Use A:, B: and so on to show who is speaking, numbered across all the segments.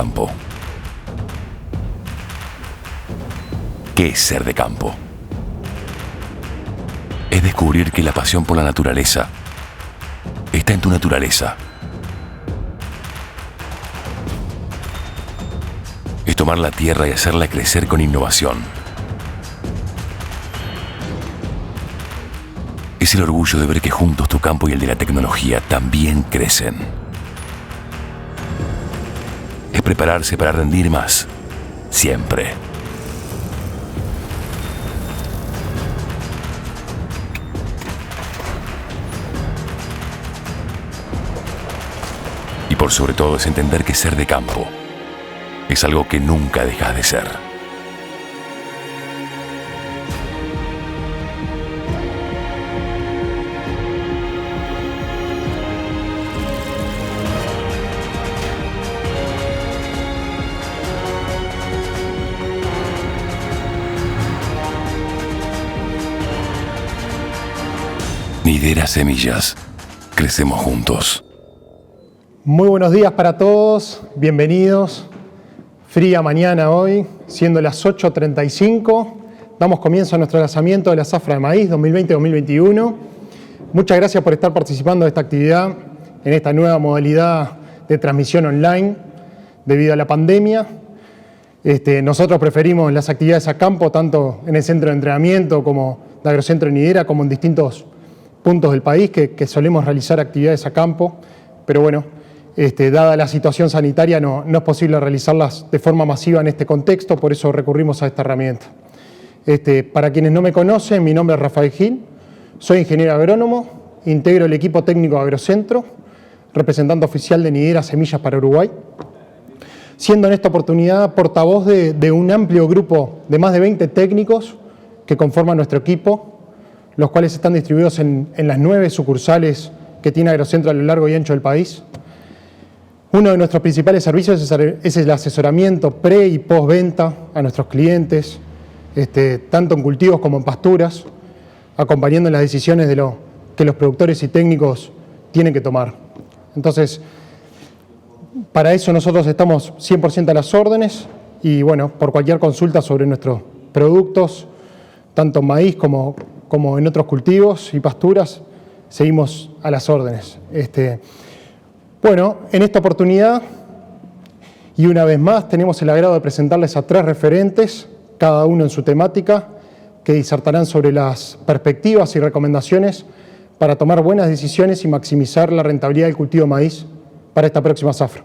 A: campo. ¿Qué es ser de campo? Es descubrir que la pasión por la naturaleza está en tu naturaleza. Es tomar la tierra y hacerla crecer con innovación. Es el orgullo de ver que juntos tu campo y el de la tecnología también crecen. Es prepararse para rendir más, siempre. Y por sobre todo es entender que ser de campo es algo que nunca dejas de ser. Nidera Semillas. Crecemos juntos.
B: Muy buenos días para todos. Bienvenidos. Fría mañana hoy, siendo las 8:35. Damos comienzo a nuestro lanzamiento de la zafra de maíz 2020-2021. Muchas gracias por estar participando de esta actividad en esta nueva modalidad de transmisión online debido a la pandemia. Nosotros preferimos las actividades a campo, tanto en el centro de entrenamiento como de Agrocentro Nidera, como en distintos puntos del país que solemos realizar actividades a campo, pero bueno, dada la situación sanitaria no es posible realizarlas de forma masiva en este contexto, por eso recurrimos a esta herramienta. Para quienes no me conocen, mi nombre es Rafael Gil, soy ingeniero agrónomo, integro el equipo técnico de Agrocentro, representante oficial de Nidera Semillas para Uruguay, siendo en esta oportunidad portavoz de un amplio grupo de más de 20 técnicos que conforman nuestro equipo, los cuales están distribuidos en las 9 sucursales que tiene Agrocentro a lo largo y ancho del país. Uno de nuestros principales servicios es el asesoramiento pre- y postventa a nuestros clientes, tanto en cultivos como en pasturas, acompañando en las decisiones de lo que los productores y técnicos tienen que tomar. Entonces, para eso nosotros estamos 100% a las órdenes y bueno, por cualquier consulta sobre nuestros productos, tanto en maíz como en otros cultivos y pasturas, seguimos a las órdenes. Bueno, en esta oportunidad, y una vez más, tenemos el agrado de presentarles a 3 referentes, cada uno en su temática, que disertarán sobre las perspectivas y recomendaciones para tomar buenas decisiones y maximizar la rentabilidad del cultivo de maíz para esta próxima zafra.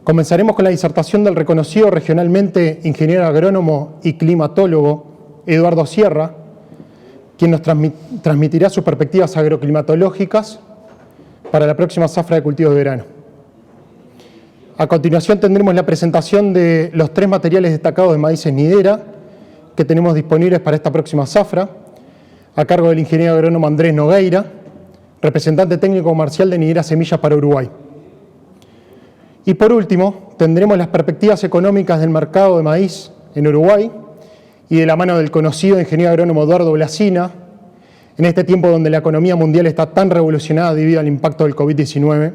B: Comenzaremos con la disertación del reconocido regionalmente ingeniero agrónomo y climatólogo Eduardo Sierra, quien nos transmitirá sus perspectivas agroclimatológicas para la próxima zafra de cultivos de verano. A continuación tendremos la presentación de los 3 materiales destacados de maíces Nidera que tenemos disponibles para esta próxima zafra, a cargo del ingeniero agrónomo Andrés Nogueira, representante técnico comercial de Nidera Semillas para Uruguay. Y por último, tendremos las perspectivas económicas del mercado de maíz en Uruguay, y de la mano del conocido ingeniero agrónomo Eduardo Blasina, en este tiempo donde la economía mundial está tan revolucionada debido al impacto del COVID-19,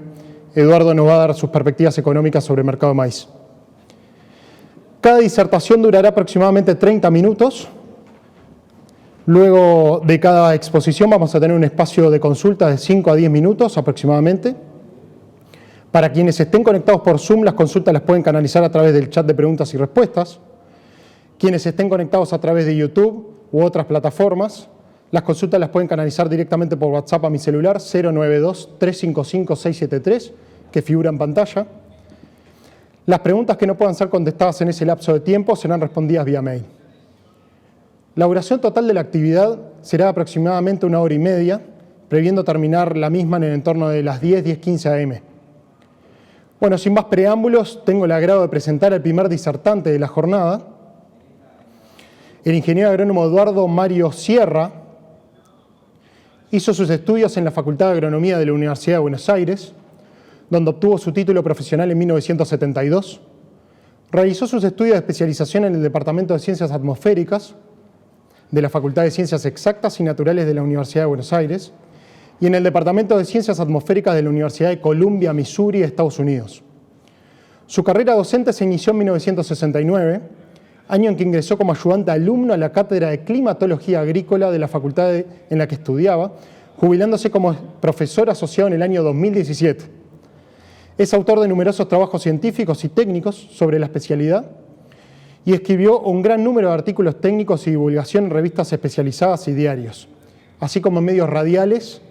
B: Eduardo nos va a dar sus perspectivas económicas sobre el mercado de maíz. Cada disertación durará aproximadamente 30 minutos. Luego de cada exposición vamos a tener un espacio de consulta de 5 a 10 minutos aproximadamente. Para quienes estén conectados por Zoom, las consultas las pueden canalizar a través del chat de preguntas y respuestas. Quienes estén conectados a través de YouTube u otras plataformas, las consultas las pueden canalizar directamente por WhatsApp a mi celular 092-355-673, que figura en pantalla. Las preguntas que no puedan ser contestadas en ese lapso de tiempo serán respondidas vía mail. La duración total de la actividad será aproximadamente 1 hora y media, previendo terminar la misma en el entorno de las 10:15 am. Bueno, sin más preámbulos, tengo el agrado de presentar al primer disertante de la jornada, el ingeniero agrónomo Eduardo Mario Sierra. Hizo sus estudios en la Facultad de Agronomía de la Universidad de Buenos Aires, donde obtuvo su título profesional en 1972. Realizó sus estudios de especialización en el Departamento de Ciencias Atmosféricas de la Facultad de Ciencias Exactas y Naturales de la Universidad de Buenos Aires y en el Departamento de Ciencias Atmosféricas de la Universidad de Columbia, Missouri, Estados Unidos. Su carrera docente se inició en 1969, año en que ingresó como ayudante alumno a la Cátedra de Climatología Agrícola de la facultad en la que estudiaba, jubilándose como profesor asociado en el año 2017. Es autor de numerosos trabajos científicos y técnicos sobre la especialidad y escribió un gran número de artículos técnicos y divulgación en revistas especializadas y diarios, así como en medios radiales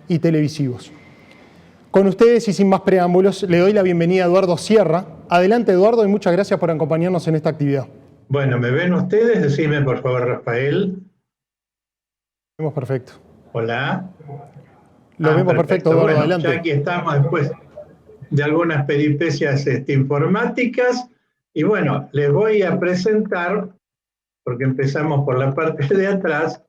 B: y televisivos. Con ustedes y sin más preámbulos, le doy la bienvenida a Eduardo Sierra. Adelante, Eduardo, y muchas gracias por acompañarnos en esta actividad.
C: Bueno, ¿me ven ustedes? Decime, por favor, Rafael.
B: Lo vemos perfecto.
C: Hola.
B: Lo vemos perfecto, Eduardo,
C: bueno,
B: adelante.
C: Ya aquí estamos después de algunas peripecias informáticas. Y bueno, les voy a presentar, porque empezamos por la parte de atrás,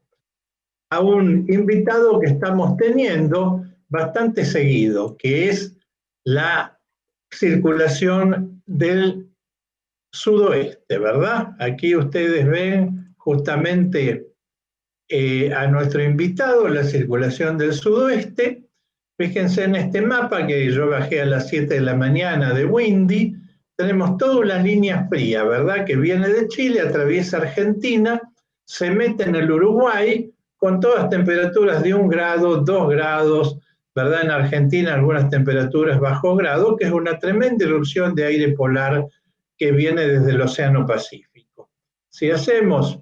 C: a un invitado que estamos teniendo bastante seguido, que es la circulación del sudoeste, ¿verdad? Aquí ustedes ven justamente a nuestro invitado, la circulación del sudoeste. Fíjense en este mapa que yo bajé a las 7 de la mañana de Windy. Tenemos todas las líneas frías, ¿verdad? Que viene de Chile, atraviesa Argentina, se mete en el Uruguay con todas temperaturas de 1 grado, 2 grados, ¿verdad? En Argentina algunas temperaturas bajo grado, que es una tremenda erupción de aire polar que viene desde el Océano Pacífico. Si hacemos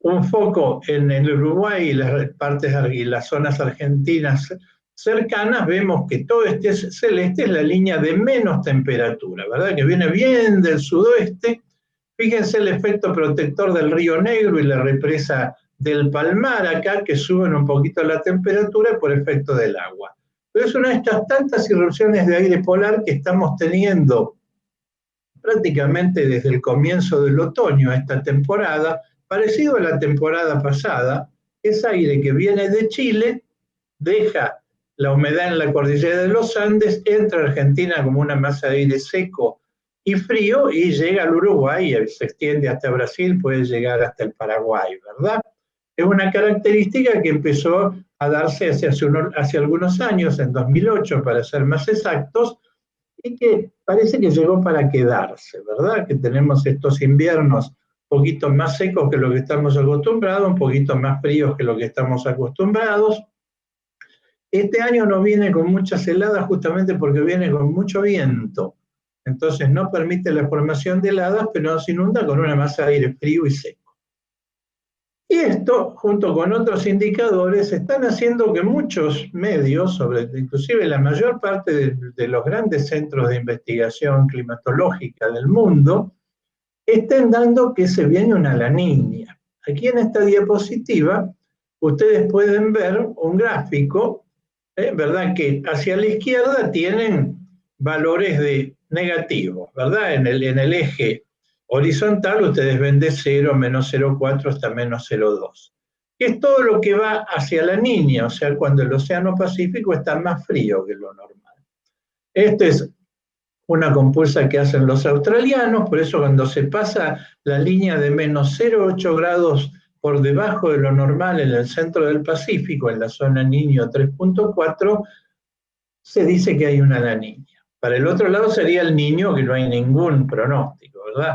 C: un foco en el Uruguay y las partes y las zonas argentinas cercanas, vemos que todo este celeste es la línea de menos temperatura, ¿verdad? Que viene bien del sudoeste. Fíjense el efecto protector del Río Negro y la represa del Palmar acá, que suben un poquito la temperatura por efecto del agua. Pero es una de estas tantas irrupciones de aire polar que estamos teniendo prácticamente desde el comienzo del otoño a esta temporada, parecido a la temporada pasada. Es aire que viene de Chile, deja la humedad en la cordillera de los Andes, entra a Argentina como una masa de aire seco y frío y llega al Uruguay y se extiende hasta Brasil, puede llegar hasta el Paraguay, ¿verdad? Es una característica que empezó a darse hace algunos años, en 2008 para ser más exactos, y que parece que llegó para quedarse, ¿verdad? Que tenemos estos inviernos un poquito más secos que lo que estamos acostumbrados, un poquito más fríos que lo que estamos acostumbrados. Este año no viene con muchas heladas justamente porque viene con mucho viento. Entonces no permite la formación de heladas, pero nos inunda con una masa de aire frío y seco. Y esto, junto con otros indicadores, están haciendo que muchos medios, inclusive la mayor parte de los grandes centros de investigación climatológica del mundo, estén dando que se viene una La Niña. Aquí en esta diapositiva ustedes pueden ver un gráfico, ¿verdad? Que hacia la izquierda tienen valores de negativos, ¿verdad? En el eje horizontal ustedes ven de 0, menos 0,4 hasta menos 0,2. Que es todo lo que va hacia La Niña, o sea, cuando el Océano Pacífico está más frío que lo normal. Esto es una compulsa que hacen los australianos, por eso cuando se pasa la línea de menos 0,8 grados por debajo de lo normal en el centro del Pacífico, en la zona Niño 3.4, se dice que hay una La Niña. Para el otro lado sería el Niño, que no hay ningún pronóstico, ¿verdad?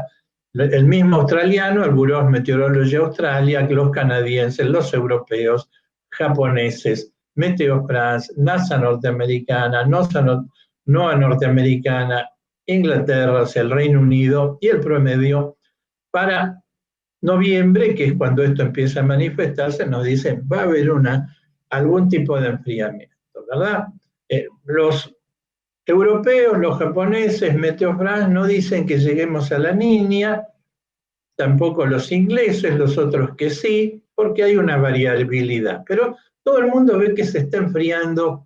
C: El mismo australiano, el Bureau of Meteorology Australia, los canadienses, los europeos, japoneses, Meteo France, NASA norteamericana, NOAA norteamericana, Inglaterra, o sea, el Reino Unido, y el promedio para noviembre, que es cuando esto empieza a manifestarse, nos dicen va a haber algún tipo de enfriamiento, ¿verdad? Los europeos, los japoneses, Meteo France no dicen que lleguemos a La Niña, tampoco los ingleses, los otros que sí, porque hay una variabilidad. Pero todo el mundo ve que se está enfriando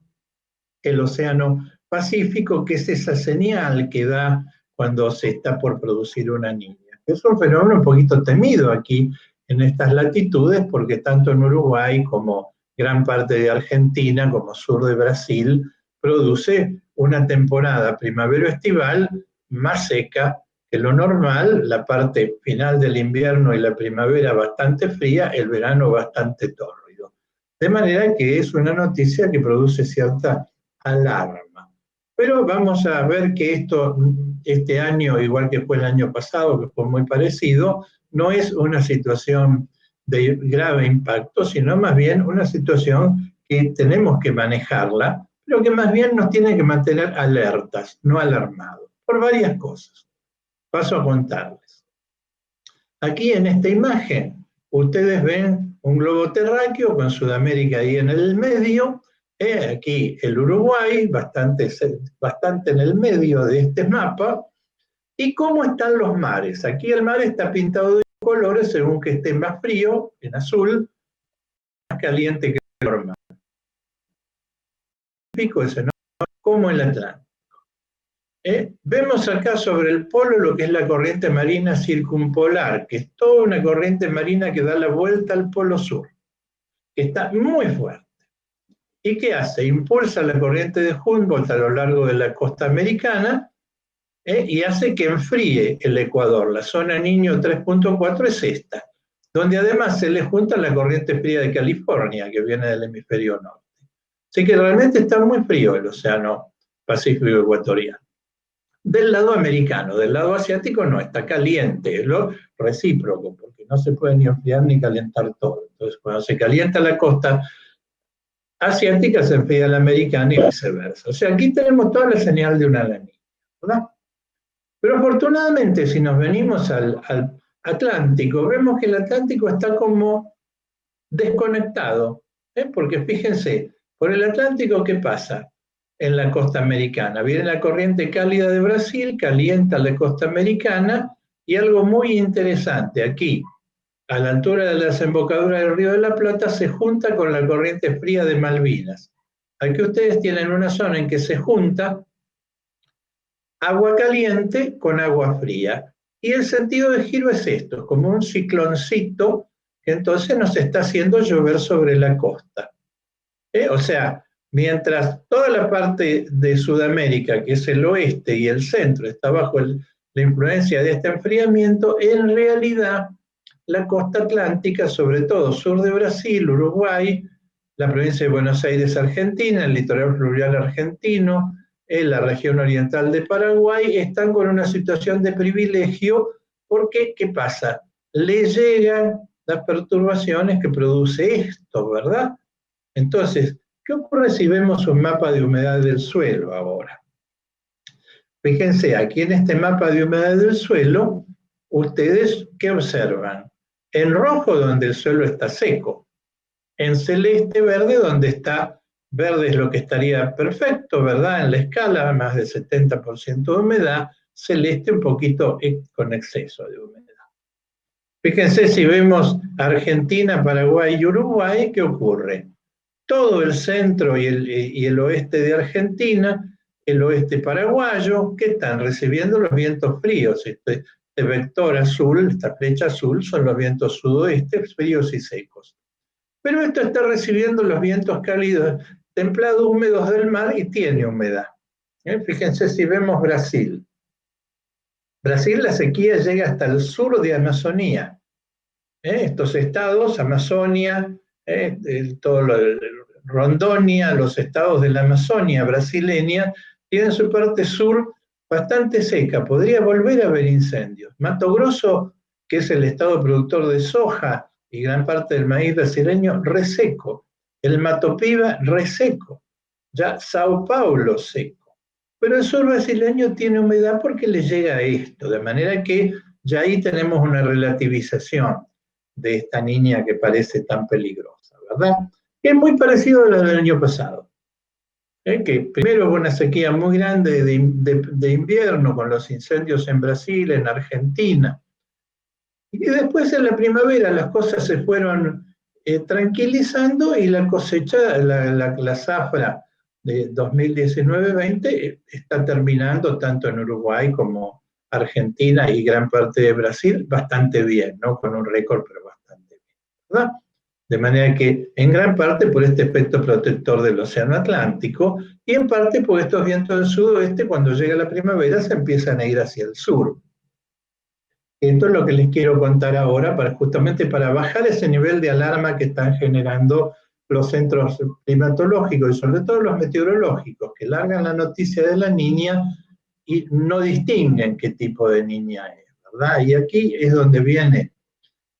C: el Océano Pacífico, que es esa señal que da cuando se está por producir una niña. Es un fenómeno un poquito temido aquí en estas latitudes, porque tanto en Uruguay como gran parte de Argentina, como sur de Brasil, produce una temporada primavero-estival más seca que lo normal, la parte final del invierno y la primavera bastante fría, el verano bastante tórrido. De manera que es una noticia que produce cierta alarma. Pero vamos a ver que este año, igual que fue el año pasado, que fue muy parecido, no es una situación de grave impacto, sino más bien una situación que tenemos que manejarla, pero que más bien nos tiene que mantener alertas, no alarmados, por varias cosas. Paso a contarles. Aquí en esta imagen, ustedes ven un globo terráqueo con Sudamérica ahí en el medio, aquí el Uruguay, bastante en el medio de este mapa, y cómo están los mares. Aquí el mar está pintado de colores según que esté más frío, en azul, más caliente que el normal. Pico ese, ¿no? Como el Atlántico. Vemos acá sobre el polo lo que es la corriente marina circumpolar, que es toda una corriente marina que da la vuelta al polo sur, que está muy fuerte. ¿Y qué hace? Impulsa la corriente de Humboldt a lo largo de la costa americana y hace que enfríe el Ecuador. La zona Niño 3.4 es esta, donde además se le junta la corriente fría de California, que viene del hemisferio norte. Así que realmente está muy frío el océano Pacífico ecuatoriano. Del lado americano, del lado asiático no, está caliente, es lo recíproco, porque no se puede ni enfriar ni calentar todo. Entonces, cuando se calienta la costa asiática, se enfría la americana y viceversa. O sea, aquí tenemos toda la señal de una La Niña, ¿verdad? Pero afortunadamente, si nos venimos al Atlántico, vemos que el Atlántico está como desconectado, porque fíjense, por el Atlántico, ¿qué pasa? En la costa americana. Viene la corriente cálida de Brasil, calienta la costa americana, y algo muy interesante, aquí, a la altura de la desembocadura del Río de la Plata, se junta con la corriente fría de Malvinas. Aquí ustedes tienen una zona en que se junta agua caliente con agua fría. Y el sentido de giro es esto, es como un cicloncito que entonces nos está haciendo llover sobre la costa. O sea, mientras toda la parte de Sudamérica, que es el oeste y el centro, está bajo la influencia de este enfriamiento, en realidad la costa atlántica, sobre todo sur de Brasil, Uruguay, la provincia de Buenos Aires, Argentina, el litoral fluvial argentino, en la región oriental de Paraguay, están con una situación de privilegio porque, ¿qué pasa? Le llegan las perturbaciones que produce esto, ¿verdad? Entonces, ¿qué ocurre si vemos un mapa de humedad del suelo ahora? Fíjense, aquí en este mapa de humedad del suelo, ustedes, ¿qué observan? En rojo, donde el suelo está seco. En celeste, verde, donde está verde es lo que estaría perfecto, ¿verdad? En la escala, más del 70% de humedad, celeste un poquito con exceso de humedad. Fíjense si vemos Argentina, Paraguay y Uruguay, ¿qué ocurre? Todo el centro y el oeste de Argentina, el oeste paraguayo, que están recibiendo los vientos fríos. Este vector azul, esta flecha azul, son los vientos sudoeste, fríos y secos. Pero esto está recibiendo los vientos cálidos, templados, húmedos del mar y tiene humedad. Fíjense si vemos Brasil. Brasil, la sequía llega hasta el sur de Amazonía. Estos estados, Amazonia, Rondônia, los estados de la Amazonia brasileña, tienen su parte sur bastante seca. Podría volver a haber incendios. Mato Grosso, que es el estado productor de soja y gran parte del maíz brasileño, reseco. El Mato Piba, reseco. Ya Sao Paulo, seco. Pero el sur brasileño tiene humedad porque le llega esto, de manera que ya ahí tenemos una relativización de esta niña que parece tan peligrosa, ¿verdad? Que es muy parecido a la del año pasado. Que primero hubo una sequía muy grande de invierno con los incendios en Brasil, en Argentina. Y después en la primavera las cosas se fueron tranquilizando y la cosecha, la zafra de 2019-20 está terminando tanto en Uruguay como Argentina y gran parte de Brasil bastante bien, ¿no? Con un récord, pero bastante bien, ¿verdad? De manera que en gran parte por este efecto protector del océano Atlántico y en parte por estos vientos del sudoeste, cuando llega la primavera se empiezan a ir hacia el sur. Esto es lo que les quiero contar ahora, justamente para bajar ese nivel de alarma que están generando los centros climatológicos y sobre todo los meteorológicos, que largan la noticia de la niña y no distinguen qué tipo de niña es, ¿verdad? Y aquí es donde viene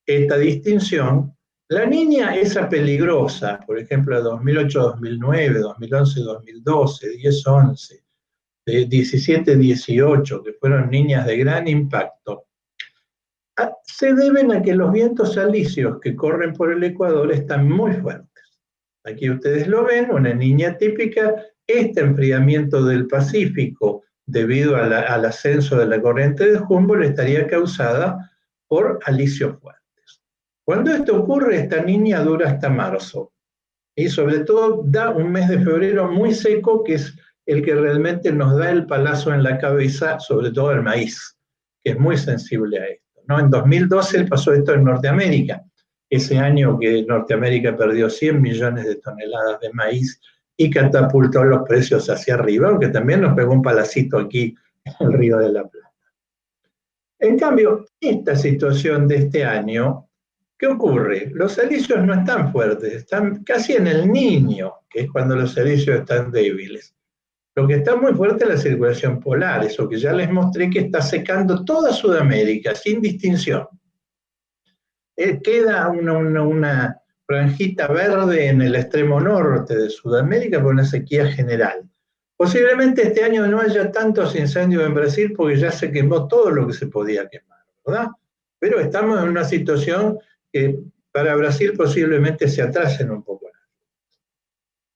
C: esta distinción. La niña esa peligrosa, por ejemplo, 2008-2009, 2011-2012, 10-11, 17-18, que fueron niñas de gran impacto, se deben a que los vientos alisios que corren por el Ecuador están muy fuertes. Aquí ustedes lo ven, una niña típica. Este enfriamiento del Pacífico, debido al ascenso de la corriente de Humboldt, estaría causada por alisios fuertes. Cuando esto ocurre, esta niña dura hasta marzo. Y sobre todo da un mes de febrero muy seco, que es el que realmente nos da el palazo en la cabeza, sobre todo el maíz, que es muy sensible a esto, ¿no? En 2012 pasó esto en Norteamérica, ese año que Norteamérica perdió 100 millones de toneladas de maíz y catapultó los precios hacia arriba, aunque también nos pegó un palacito aquí en el Río de la Plata. En cambio, esta situación de este año, ¿qué ocurre? Los alisios no están fuertes, están casi en el Niño, que es cuando los alisios están débiles. Lo que está muy fuerte es la circulación polar, eso que ya les mostré que está secando toda Sudamérica, sin distinción. Queda una franjita verde en el extremo norte de Sudamérica por una sequía general. Posiblemente este año no haya tantos incendios en Brasil porque ya se quemó todo lo que se podía quemar, ¿verdad? Pero estamos en una situación que para Brasil posiblemente se atrasen un poco.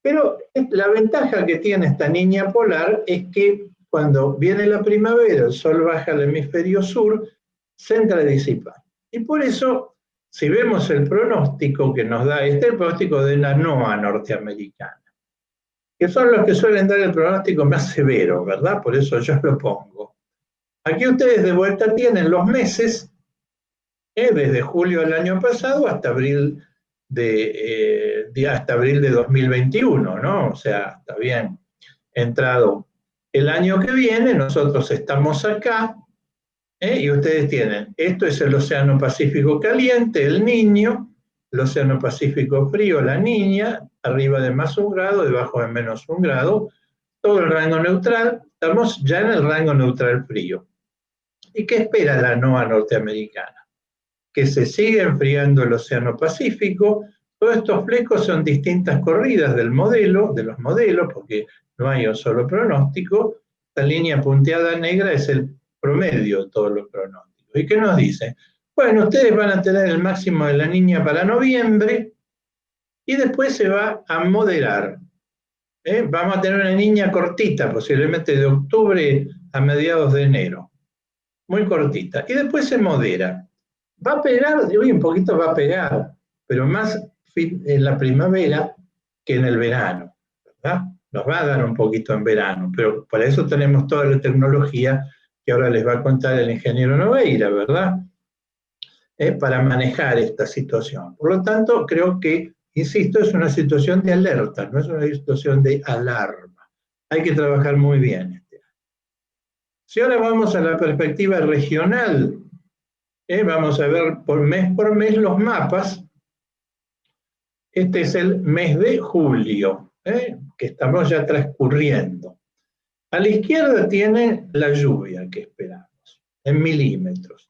C: Pero la ventaja que tiene esta niña polar es que cuando viene la primavera, el sol baja al hemisferio sur, se entra a disipar. Y por eso, si vemos el pronóstico que nos da, este es el pronóstico de la NOAA norteamericana, que son los que suelen dar el pronóstico más severo, ¿verdad? Por eso yo lo pongo. Aquí ustedes de vuelta tienen los meses, desde julio del año pasado hasta abril hasta abril de 2021, ¿no? O sea, está bien entrado el año que viene, nosotros estamos acá, y ustedes tienen, esto es el Océano Pacífico caliente, el Niño, el Océano Pacífico frío, la Niña, arriba de más 1 grado, debajo de menos 1 grado, todo el rango neutral, estamos ya en el rango neutral frío. ¿Y qué espera la NOAA norteamericana? Que se sigue enfriando el Océano Pacífico. Todos estos flecos son distintas corridas de los modelos, porque no hay un solo pronóstico. Esta línea punteada negra es el promedio de todos los pronósticos. ¿Y qué nos dice? Bueno, ustedes van a tener el máximo de la Niña para noviembre y después se va a moderar. Vamos a tener una Niña cortita, posiblemente de octubre a mediados de enero. Muy cortita. Y después se modera. Va a pegar, hoy un poquito va a pegar, pero más en la primavera que en el verano, ¿verdad? Nos va a dar un poquito en verano, pero para eso tenemos toda la tecnología que ahora les va a contar el ingeniero Noveira, ¿verdad? Para manejar esta situación. Por lo tanto, creo que, insisto, es una situación de alerta, no es una situación de alarma. Hay que trabajar muy bien este año. Si ahora vamos a la perspectiva regional, vamos a ver por mes los mapas. Este es el mes de julio, que estamos ya transcurriendo. A la izquierda tiene la lluvia que esperamos, en milímetros,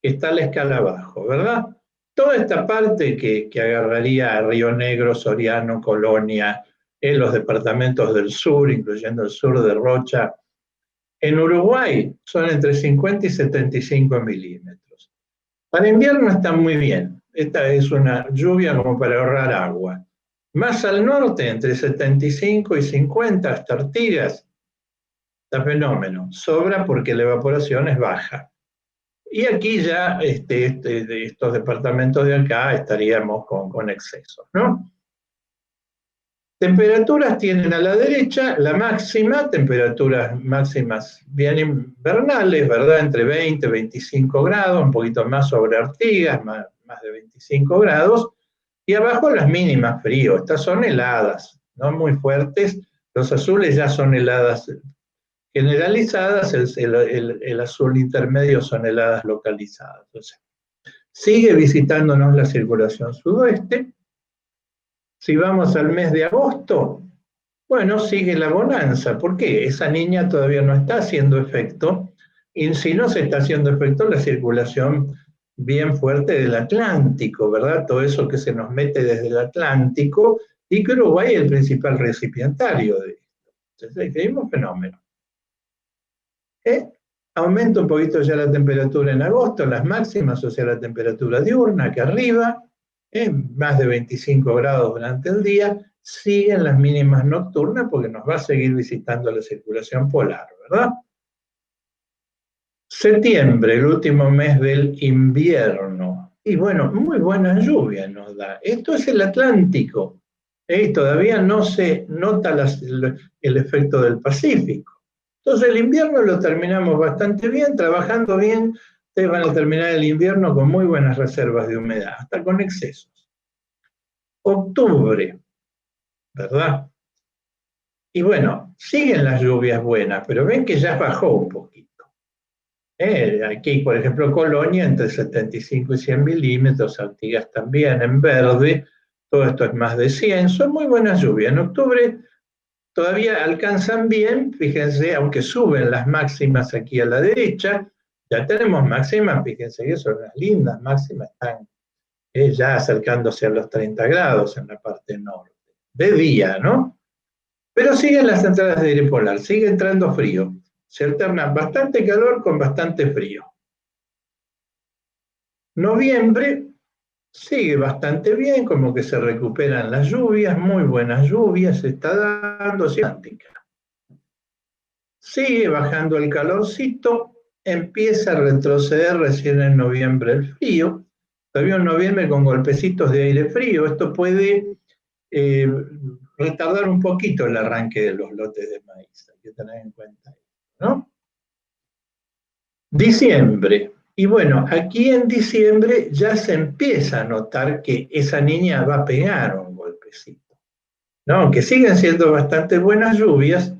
C: que está a la escala abajo, ¿verdad? Toda esta parte que agarraría a Río Negro, Soriano, Colonia, los departamentos del sur, incluyendo el sur de Rocha, en Uruguay son entre 50 y 75 milímetros. Para invierno está muy bien. Esta es una lluvia como para ahorrar agua. Más al norte, entre 75 y 50, hasta Artigas, está fenómeno. Sobra porque la evaporación es baja. Y aquí ya, de estos departamentos de acá, estaríamos con excesos, ¿no? Temperaturas tienen a la derecha la máxima, temperaturas máximas bien invernales, ¿verdad? Entre 20 y 25 grados, un poquito más sobre Artigas, más de 25 grados, y abajo las mínimas frío. Estas son heladas, no muy fuertes. Los azules ya son heladas generalizadas, el azul intermedio son heladas localizadas. Entonces, sigue visitándonos la circulación sudoeste. Si vamos al mes de agosto, bueno, sigue la bonanza. ¿Por qué? Esa niña todavía no está haciendo efecto, y si no se está haciendo efecto, la circulación bien fuerte del Atlántico, ¿verdad? Todo eso que se nos mete desde el Atlántico, y que Uruguay es el principal recipientario de esto. Entonces, es el mismo fenómeno. Aumenta un poquito ya la temperatura en agosto, las máximas, o sea, la temperatura diurna acá arriba, más de 25 grados durante el día, siguen las mínimas nocturnas porque nos va a seguir visitando la circulación polar, ¿verdad? Septiembre, el último mes del invierno, y bueno, muy buenas lluvias nos da. Esto es el Atlántico, todavía no se nota el efecto del Pacífico. Entonces el invierno lo terminamos bastante bien, trabajando bien. Ustedes van a terminar el invierno con muy buenas reservas de humedad, hasta con excesos. Octubre, ¿verdad? Y bueno, siguen las lluvias buenas, pero ven que ya bajó un poquito. Aquí, por ejemplo, Colonia, entre 75 y 100 milímetros, Artigas también, en verde, todo esto es más de 100, son muy buenas lluvias. En octubre todavía alcanzan bien, fíjense, aunque suben las máximas aquí a la derecha, ya tenemos máximas, fíjense que son unas lindas máximas, están ya acercándose a los 30 grados en la parte norte, de día, ¿no? Pero siguen las entradas de aire polar, sigue entrando frío, se alterna bastante calor con bastante frío. Noviembre sigue bastante bien, como que se recuperan las lluvias, muy buenas lluvias, se está dando Atlántica. Sigue bajando el calorcito, empieza a retroceder recién en noviembre el frío, todavía en noviembre con golpecitos de aire frío, esto puede retardar un poquito el arranque de los lotes de maíz, hay que tener en cuenta eso, ¿no? Diciembre, y bueno, aquí en diciembre ya se empieza a notar que esa niña va a pegar un golpecito, ¿no? Aunque siguen siendo bastante buenas lluvias.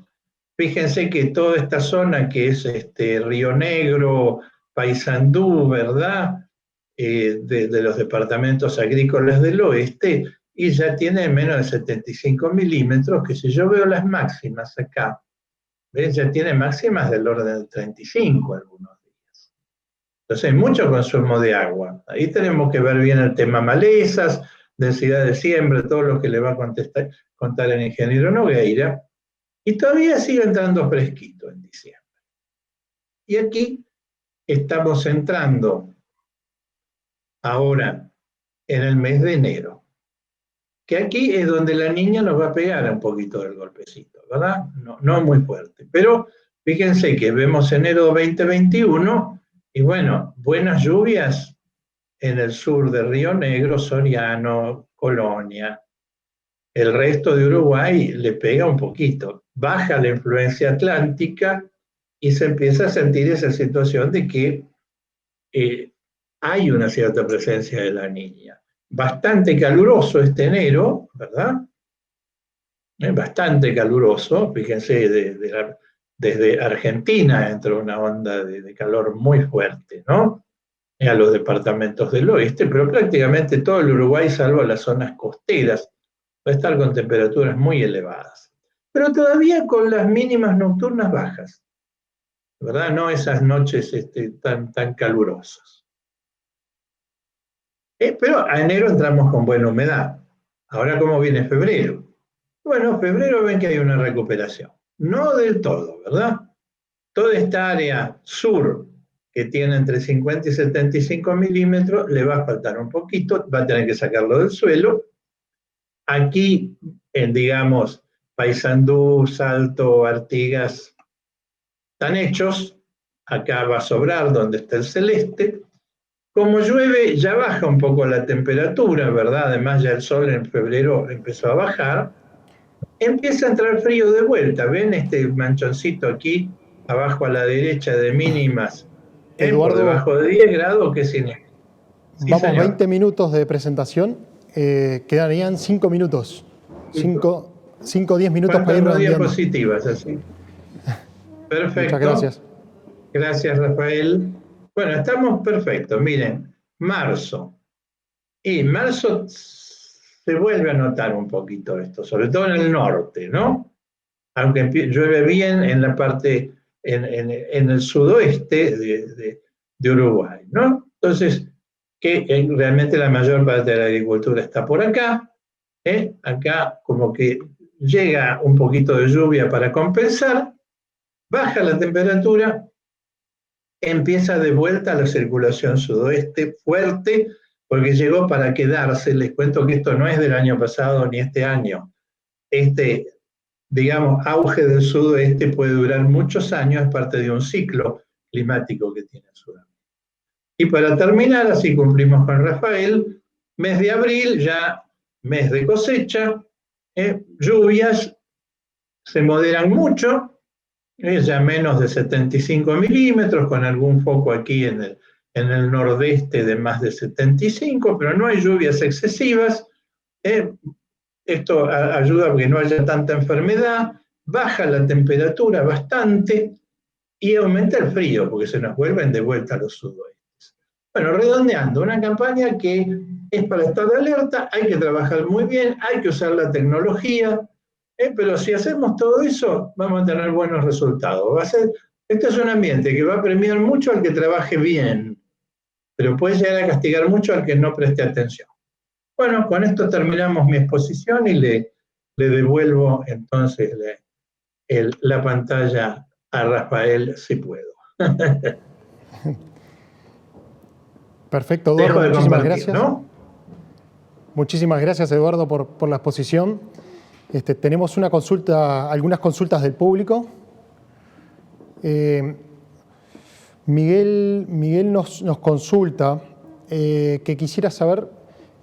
C: Fíjense que toda esta zona que es Río Negro, Paysandú, ¿verdad? De los departamentos agrícolas del oeste, y ya tiene menos de 75 milímetros, que si yo veo las máximas acá, ¿ves? Ya tiene máximas del orden de 35 algunos días. Entonces hay mucho consumo de agua. Ahí tenemos que ver bien el tema malezas, densidad de siembra, todo lo que le va a contar el ingeniero Nogueira. Y todavía sigue entrando fresquito en diciembre. Y aquí estamos entrando ahora en el mes de enero, que aquí es donde la niña nos va a pegar un poquito del golpecito, ¿verdad? No muy fuerte. Pero fíjense que vemos enero 2021 y bueno, buenas lluvias en el sur de Río Negro, Soriano, Colonia. El resto de Uruguay le pega un poquito, baja la influencia atlántica y se empieza a sentir esa situación de que hay una cierta presencia de la niña. Bastante caluroso este enero, ¿verdad? Bastante caluroso, fíjense, desde Argentina entra una onda de calor muy fuerte, ¿no? A los departamentos del oeste, pero prácticamente todo el Uruguay, salvo las zonas costeras, va a estar con temperaturas muy elevadas, pero todavía con las mínimas nocturnas bajas, ¿verdad? No esas noches tan calurosas. Pero a enero entramos con buena humedad. Ahora, ¿cómo viene febrero? Bueno, febrero ven que hay una recuperación. No del todo, ¿verdad? Toda esta área sur, que tiene entre 50 y 75 milímetros, le va a faltar un poquito, va a tener que sacarlo del suelo. Aquí, digamos, Paysandú, Salto, Artigas, están hechos. Acá va a sobrar donde está el celeste. Como llueve, ya baja un poco la temperatura, ¿verdad? Además, ya el sol en febrero empezó a bajar. Empieza a entrar frío de vuelta. ¿Ven este manchoncito aquí, abajo a la derecha de mínimas? Por debajo de 10 grados, ¿qué significa?
B: Sí, vamos, señor. 20 minutos de presentación. Quedarían 5 minutos. 5 o 10 minutos para ir redondeando.
C: Diapositivas, así. Perfecto.
B: Muchas gracias.
C: Gracias, Rafael. Bueno, estamos perfectos. Miren, marzo. Y marzo se vuelve a notar un poquito esto, sobre todo en el norte, ¿no? Aunque llueve bien en la parte, en el sudoeste de Uruguay, ¿no? Entonces, que realmente la mayor parte de la agricultura está por acá, ¿eh? Acá como que llega un poquito de lluvia para compensar, baja la temperatura, empieza de vuelta la circulación sudoeste fuerte, porque llegó para quedarse. Les cuento que esto no es del año pasado ni este año. Este, digamos, auge del sudoeste puede durar muchos años, es parte de un ciclo climático que tiene Sudamérica. Y para terminar, así cumplimos con Rafael, mes de abril, ya mes de cosecha, lluvias se moderan mucho, ya menos de 75 milímetros, con algún foco aquí en el nordeste de más de 75, pero no hay lluvias excesivas. Esto ayuda a que no haya tanta enfermedad, baja la temperatura bastante y aumenta el frío, porque se nos vuelven de vuelta los sudoestes. Bueno, redondeando, una campaña que es para estar de alerta, hay que trabajar muy bien, hay que usar la tecnología, pero si hacemos todo eso, vamos a tener buenos resultados. Este es un ambiente que va a premiar mucho al que trabaje bien, pero puede llegar a castigar mucho al que no preste atención. Bueno, con esto terminamos mi exposición y le devuelvo entonces la pantalla a Rafael, si puedo.
B: Perfecto, Eduardo, muchísimas gracias. ¿No? Muchísimas gracias, Eduardo, por la exposición. Tenemos algunas consultas del público. Miguel nos consulta que quisiera saber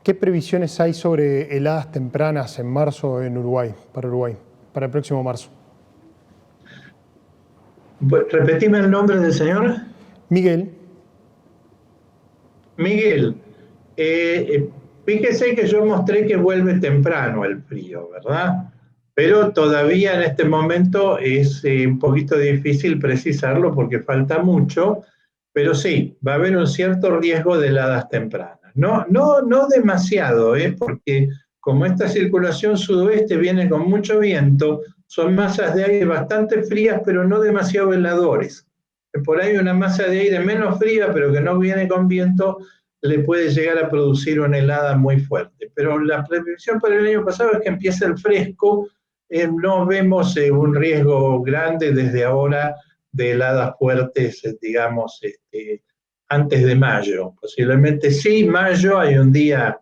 B: qué previsiones hay sobre heladas tempranas en marzo en Uruguay, para el próximo marzo.
C: Repetime el nombre del señor.
B: Miguel.
C: Miguel, fíjese que yo mostré que vuelve temprano el frío, ¿verdad? Pero todavía en este momento es un poquito difícil precisarlo porque falta mucho, pero sí, va a haber un cierto riesgo de heladas tempranas. No demasiado, porque como esta circulación sudoeste viene con mucho viento, son masas de aire bastante frías, pero no demasiado heladores. Por ahí una masa de aire menos fría, pero que no viene con viento, le puede llegar a producir una helada muy fuerte. Pero la previsión para el año pasado es que empiece el fresco, no vemos un riesgo grande desde ahora de heladas fuertes, digamos, antes de mayo. Posiblemente sí, mayo, hay un día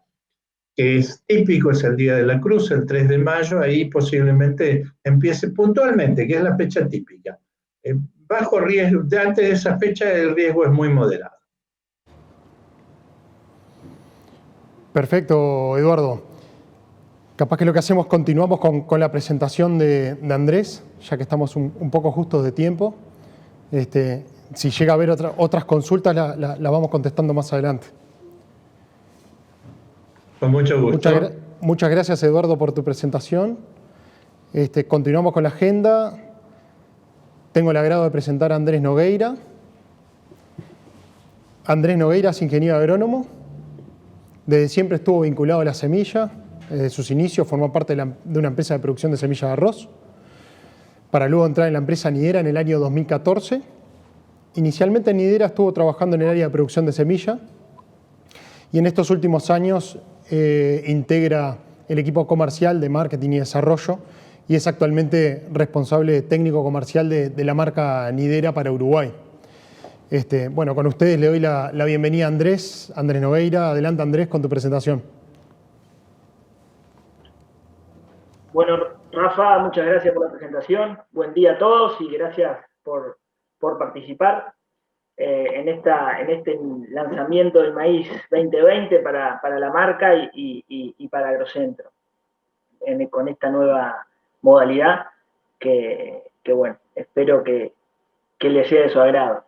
C: que es típico, es el Día de la Cruz, el 3 de mayo, ahí posiblemente empiece puntualmente, que es la fecha típica. Bajo riesgo, antes de esa fecha el riesgo es muy moderado.
B: Perfecto, Eduardo. Capaz que lo que hacemos, continuamos con la presentación de Andrés, ya que estamos un poco justos de tiempo. Si llega a haber otras consultas, las vamos contestando más adelante.
C: Con mucho gusto.
B: Muchas gracias, Eduardo, por tu presentación. Continuamos con la agenda. Tengo el agrado de presentar a Andrés Nogueira. Andrés Nogueira es ingeniero agrónomo. Desde siempre estuvo vinculado a la semilla. Desde sus inicios formó parte de una empresa de producción de semillas de arroz, para luego entrar en la empresa Nidera en el año 2014. Inicialmente en Nidera estuvo trabajando en el área de producción de semilla y en estos últimos años integra el equipo comercial de marketing y desarrollo y es actualmente responsable técnico comercial de la marca Nidera para Uruguay. Bueno, con ustedes le doy la bienvenida a Andrés Nogueira. Adelante, Andrés, con tu presentación.
D: Bueno, Rafa, muchas gracias por la presentación. Buen día a todos y gracias por participar en este lanzamiento del maíz 2020 para la marca y para Agrocentro, con esta nueva modalidad que bueno, espero que les sea de su agrado.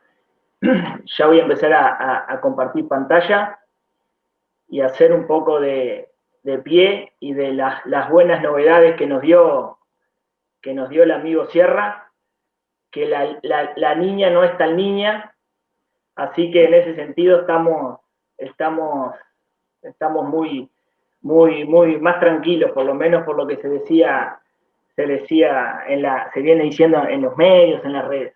D: Ya voy a empezar a compartir pantalla y hacer un poco de pie y de las buenas novedades que nos dio el amigo Sierra, que la niña no es tan niña, así que en ese sentido estamos muy, muy más tranquilos, por lo menos por lo que se viene diciendo en los medios, en las redes.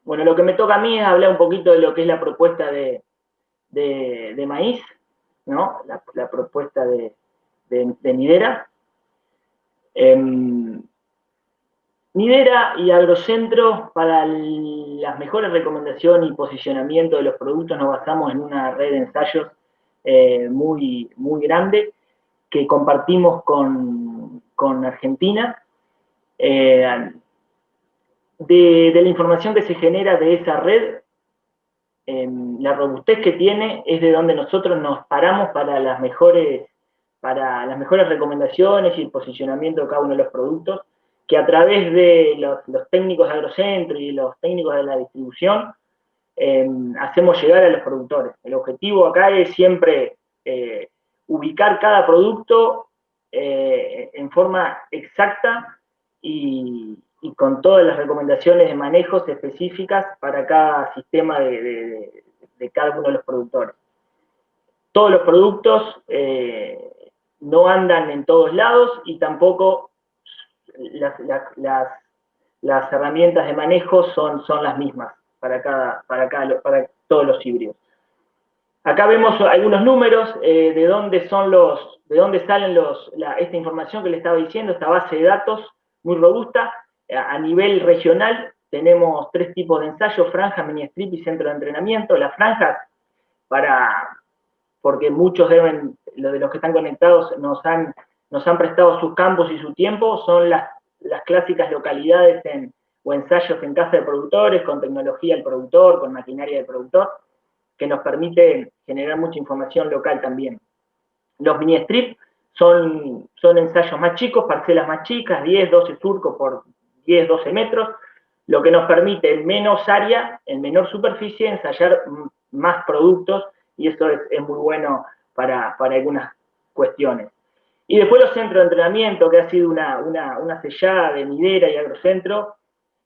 D: Bueno, lo que me toca a mí es hablar un poquito de lo que es la propuesta de maíz, ¿no? La propuesta de Nidera. Nidera y Agrocentro, para las mejores recomendaciones y posicionamiento de los productos, nos basamos en una red de ensayos muy grande que compartimos con Argentina. De la información que se genera de esa red, la robustez que tiene es de donde nosotros nos paramos para las mejores recomendaciones y el posicionamiento de cada uno de los productos, que a través de los técnicos de Agrocentro y los técnicos de la distribución hacemos llegar a los productores. El objetivo acá es siempre ubicar cada producto en forma exacta y con todas las recomendaciones de manejos específicas para cada sistema de cada uno de los productores. Todos los productos no andan en todos lados y tampoco las herramientas de manejo son las mismas para todos los híbridos. Acá vemos algunos números de dónde salen esta información que les estaba diciendo, esta base de datos muy robusta. A nivel regional tenemos 3 tipos de ensayos: franja, mini strip y centro de entrenamiento. Las franjas, porque muchos de los que están conectados nos han prestado sus campos y su tiempo, son las clásicas localidades o ensayos en casa de productores, con tecnología del productor, con maquinaria del productor, que nos permite generar mucha información local también. Los mini strip son ensayos más chicos, parcelas más chicas, 10, 12 surcos por 10, 12 metros, lo que nos permite en menos área, en menor superficie, ensayar más productos, y eso es muy bueno para algunas cuestiones. Y después los centros de entrenamiento, que ha sido una sellada de Nidera y Agrocentro,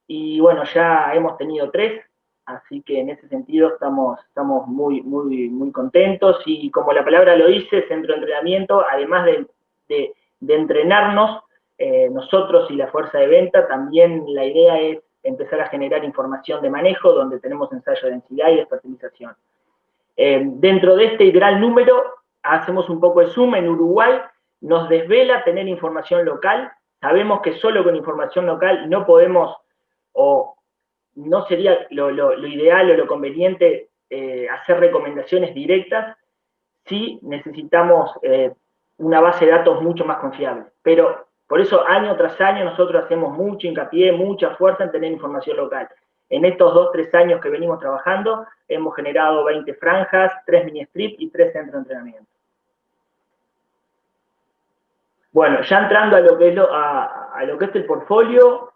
D: y bueno, ya hemos tenido 3, así que en ese sentido estamos muy contentos, y como la palabra lo dice, centro de entrenamiento, además de entrenarnos, nosotros y la fuerza de venta, también la idea es empezar a generar información de manejo, donde tenemos ensayo de densidad y de fertilización. Dentro de este gran número, hacemos un poco de zoom. En Uruguay nos desvela tener información local. Sabemos que solo con información local no podemos, o no sería lo ideal o lo conveniente hacer recomendaciones directas. Sí necesitamos una base de datos mucho más confiable. Pero por eso año tras año nosotros hacemos mucho hincapié, mucha fuerza en tener información local. En estos 2-3 años que venimos trabajando, hemos generado 20 franjas, 3 mini strip y 3 centros de entrenamiento. Bueno, ya entrando a lo que es el portfolio,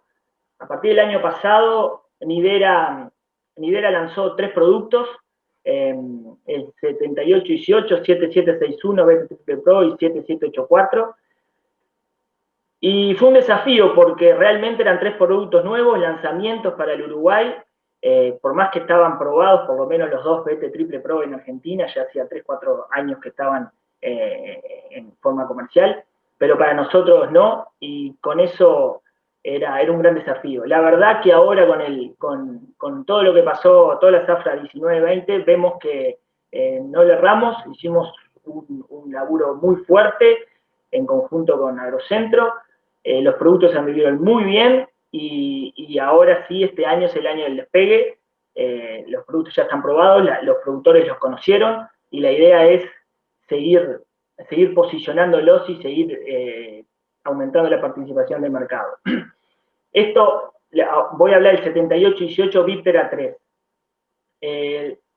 D: a partir del año pasado, Nidera lanzó 3 productos, el 7818, 7761, BT Triple Pro y 7784. Y fue un desafío porque realmente eran 3 productos nuevos, lanzamientos para el Uruguay, por más que estaban probados, por lo menos los 2 BT Triple Pro en Argentina, ya hacía 3-4 años que estaban en forma comercial, pero para nosotros no, y con eso era un gran desafío. La verdad que ahora con todo lo que pasó, toda la zafra 19-20, vemos que no le erramos, hicimos un laburo muy fuerte en conjunto con Agrocentro. Los productos se han vivido muy bien y ahora sí, este año es el año del despegue. Los productos ya están probados, los productores los conocieron y la idea es seguir posicionándolos y seguir aumentando la participación del mercado. Esto, voy a hablar del 7818 Viptera 3.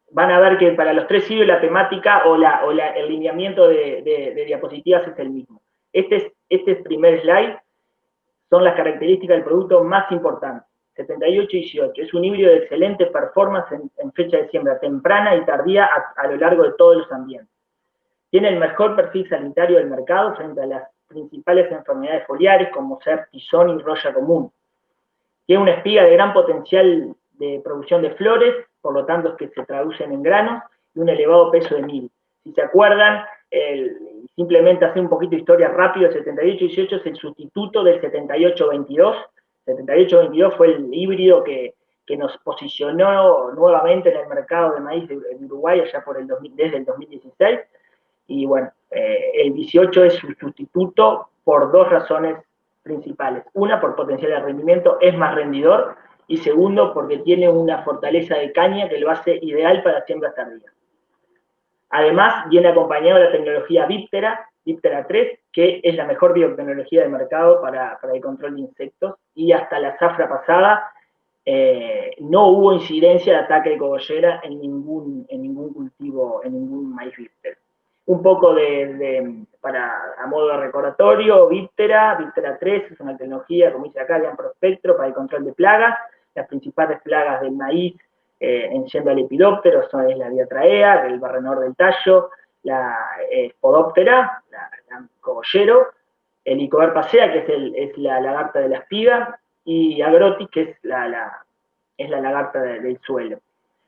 D: Van a ver que para los 3 sitios la temática el lineamiento de diapositivas es el mismo. Este primer slide son las características del producto más importantes. 7818 es un híbrido de excelente performance en fecha de siembra temprana y tardía a lo largo de todos los ambientes. Tiene el mejor perfil sanitario del mercado frente a las principales enfermedades foliares como ser tizón y roya común. Tiene una espiga de gran potencial de producción de flores, por lo tanto es que se traducen en granos, y un elevado peso de mil. Si se acuerdan, simplemente hacer un poquito de historia rápido, el 7818 es el sustituto del 7822. 7822 fue el híbrido que nos posicionó nuevamente en el mercado de maíz de Uruguay allá desde el 2016. Y bueno, el 18 es su sustituto por dos razones principales. Una, por potencial de rendimiento, es más rendidor, y segundo, porque tiene una fortaleza de caña que lo hace ideal para siembras tardías. Además, viene acompañado de la tecnología Viptera 3, que es la mejor biotecnología del mercado para el control de insectos, y hasta la zafra pasada no hubo incidencia de ataque de cogollera en ningún cultivo, en ningún maíz Viptera. Un poco a modo de recordatorio, Viptera 3 es una tecnología, como dice acá, de amplio espectro para el control de plagas. Las principales plagas del maíz en siembra al lepidóptero es la diatraea, el barrenador del tallo, la spodóptera, la cogollero, el Icover pasea, que es la lagarta de la espiga, y Agrotis, que es la lagarta del suelo.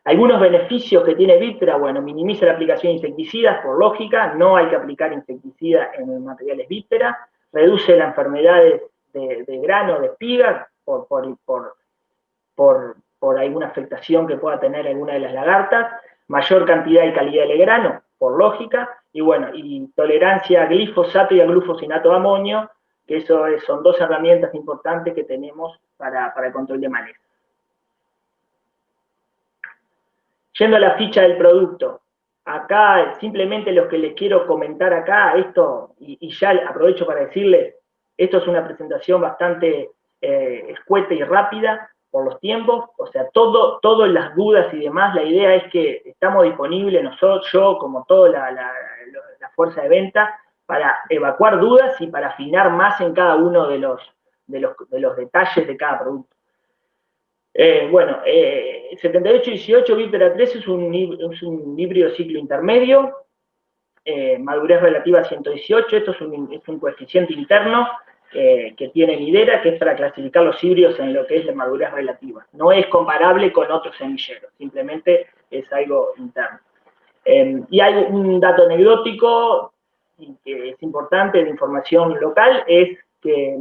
D: Algunos beneficios que tiene Viptera, bueno, minimiza la aplicación de insecticidas, por lógica, no hay que aplicar insecticida en los materiales Viptera, reduce las enfermedades de grano, de espiga, por alguna afectación que pueda tener alguna de las lagartas, mayor cantidad y calidad de grano, por lógica, y bueno, y tolerancia a glifosato y a glufosinato de amonio, que son dos herramientas importantes que tenemos para el control de maleza. Yendo a la ficha del producto, acá simplemente lo que les quiero comentar acá, esto, y ya aprovecho para decirles, esto es una presentación bastante escueta y rápida por los tiempos, o sea, todas las dudas y demás, la idea es que estamos disponibles nosotros, yo, como toda la fuerza de venta, para evacuar dudas y para afinar más en cada uno de los detalles de cada producto. 7818 Viptera 3 es un híbrido ciclo intermedio, madurez relativa 118, esto es un coeficiente interno que tiene Lidera, que es para clasificar los híbridos en lo que es la madurez relativa. No es comparable con otros semilleros, simplemente es algo interno. Y hay un dato anecdótico que es importante de información local, es que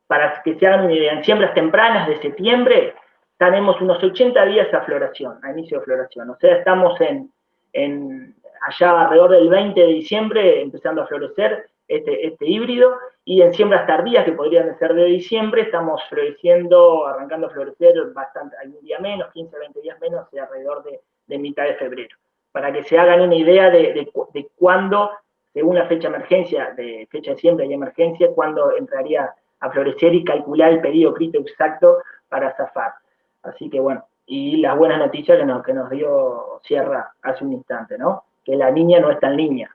D: para que se hagan una idea, en siembras tempranas de septiembre tenemos unos 80 días a floración, a inicio de floración. O sea, estamos allá alrededor del 20 de diciembre empezando a florecer este híbrido, y en siembras tardías, que podrían ser de diciembre, estamos floreciendo, arrancando a florecer bastante, algún día menos, 15 o 20 días menos, alrededor de mitad de febrero. Para que se hagan una idea de cuándo, según la fecha de siembra y emergencia, cuándo entraría a florecer y calcular el periodo crítico exacto para zafar. Así que bueno, y las buenas noticias que nos dio Sierra hace un instante, ¿no? Que la niña no es tan niña.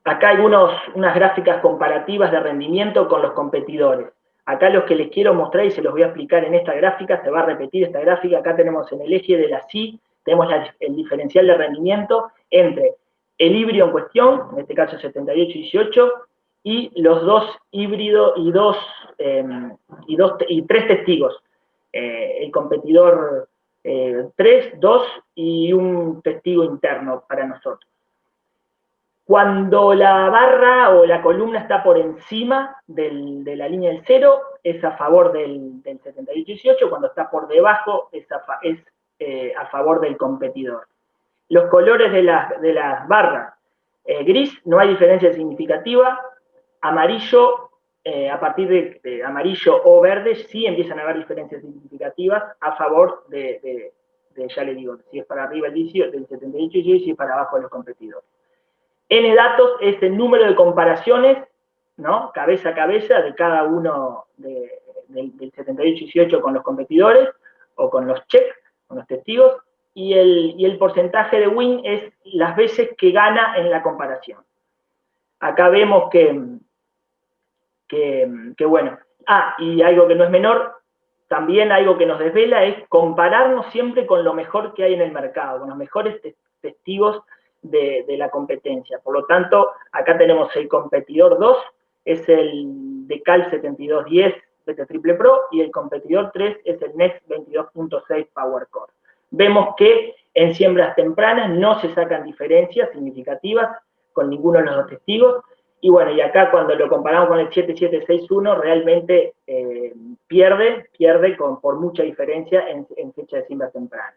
D: Acá hay unas gráficas comparativas de rendimiento con los competidores. Acá lo que les quiero mostrar, y se los voy a explicar en esta gráfica, se va a repetir esta gráfica. Acá tenemos en el eje de la CI, tenemos el diferencial de rendimiento entre el híbrido en cuestión, en este caso 7818, y los dos híbridos y tres testigos. El competidor 3, 2 y un testigo interno para nosotros. Cuando la barra o la columna está por encima de la línea del 0, es a favor del 7818, cuando está por debajo es a favor del competidor. Los colores de las barras, gris, no hay diferencia significativa, amarillo, a partir de amarillo o verde, sí empiezan a haber diferencias significativas a favor ya le digo, si es para arriba el 78 y si es para abajo de los competidores. N datos es el número de comparaciones, ¿no? Cabeza a cabeza de cada uno del 78-18 con los competidores o con los check, con los testigos, y el porcentaje de win es las veces que gana en la comparación. Acá vemos que bueno. Y algo que no es menor, también algo que nos desvela es compararnos siempre con lo mejor que hay en el mercado, con los mejores testigos de la competencia. Por lo tanto, acá tenemos el competidor 2, es el Decal 7210 BT Triple Pro, y el competidor 3 es el Next 22.6 Power Core. Vemos que En siembras tempranas no se sacan diferencias significativas con ninguno de los dos testigos. Y bueno, y acá cuando lo comparamos con el 7761, realmente pierde por mucha diferencia en fecha de siembra temprana.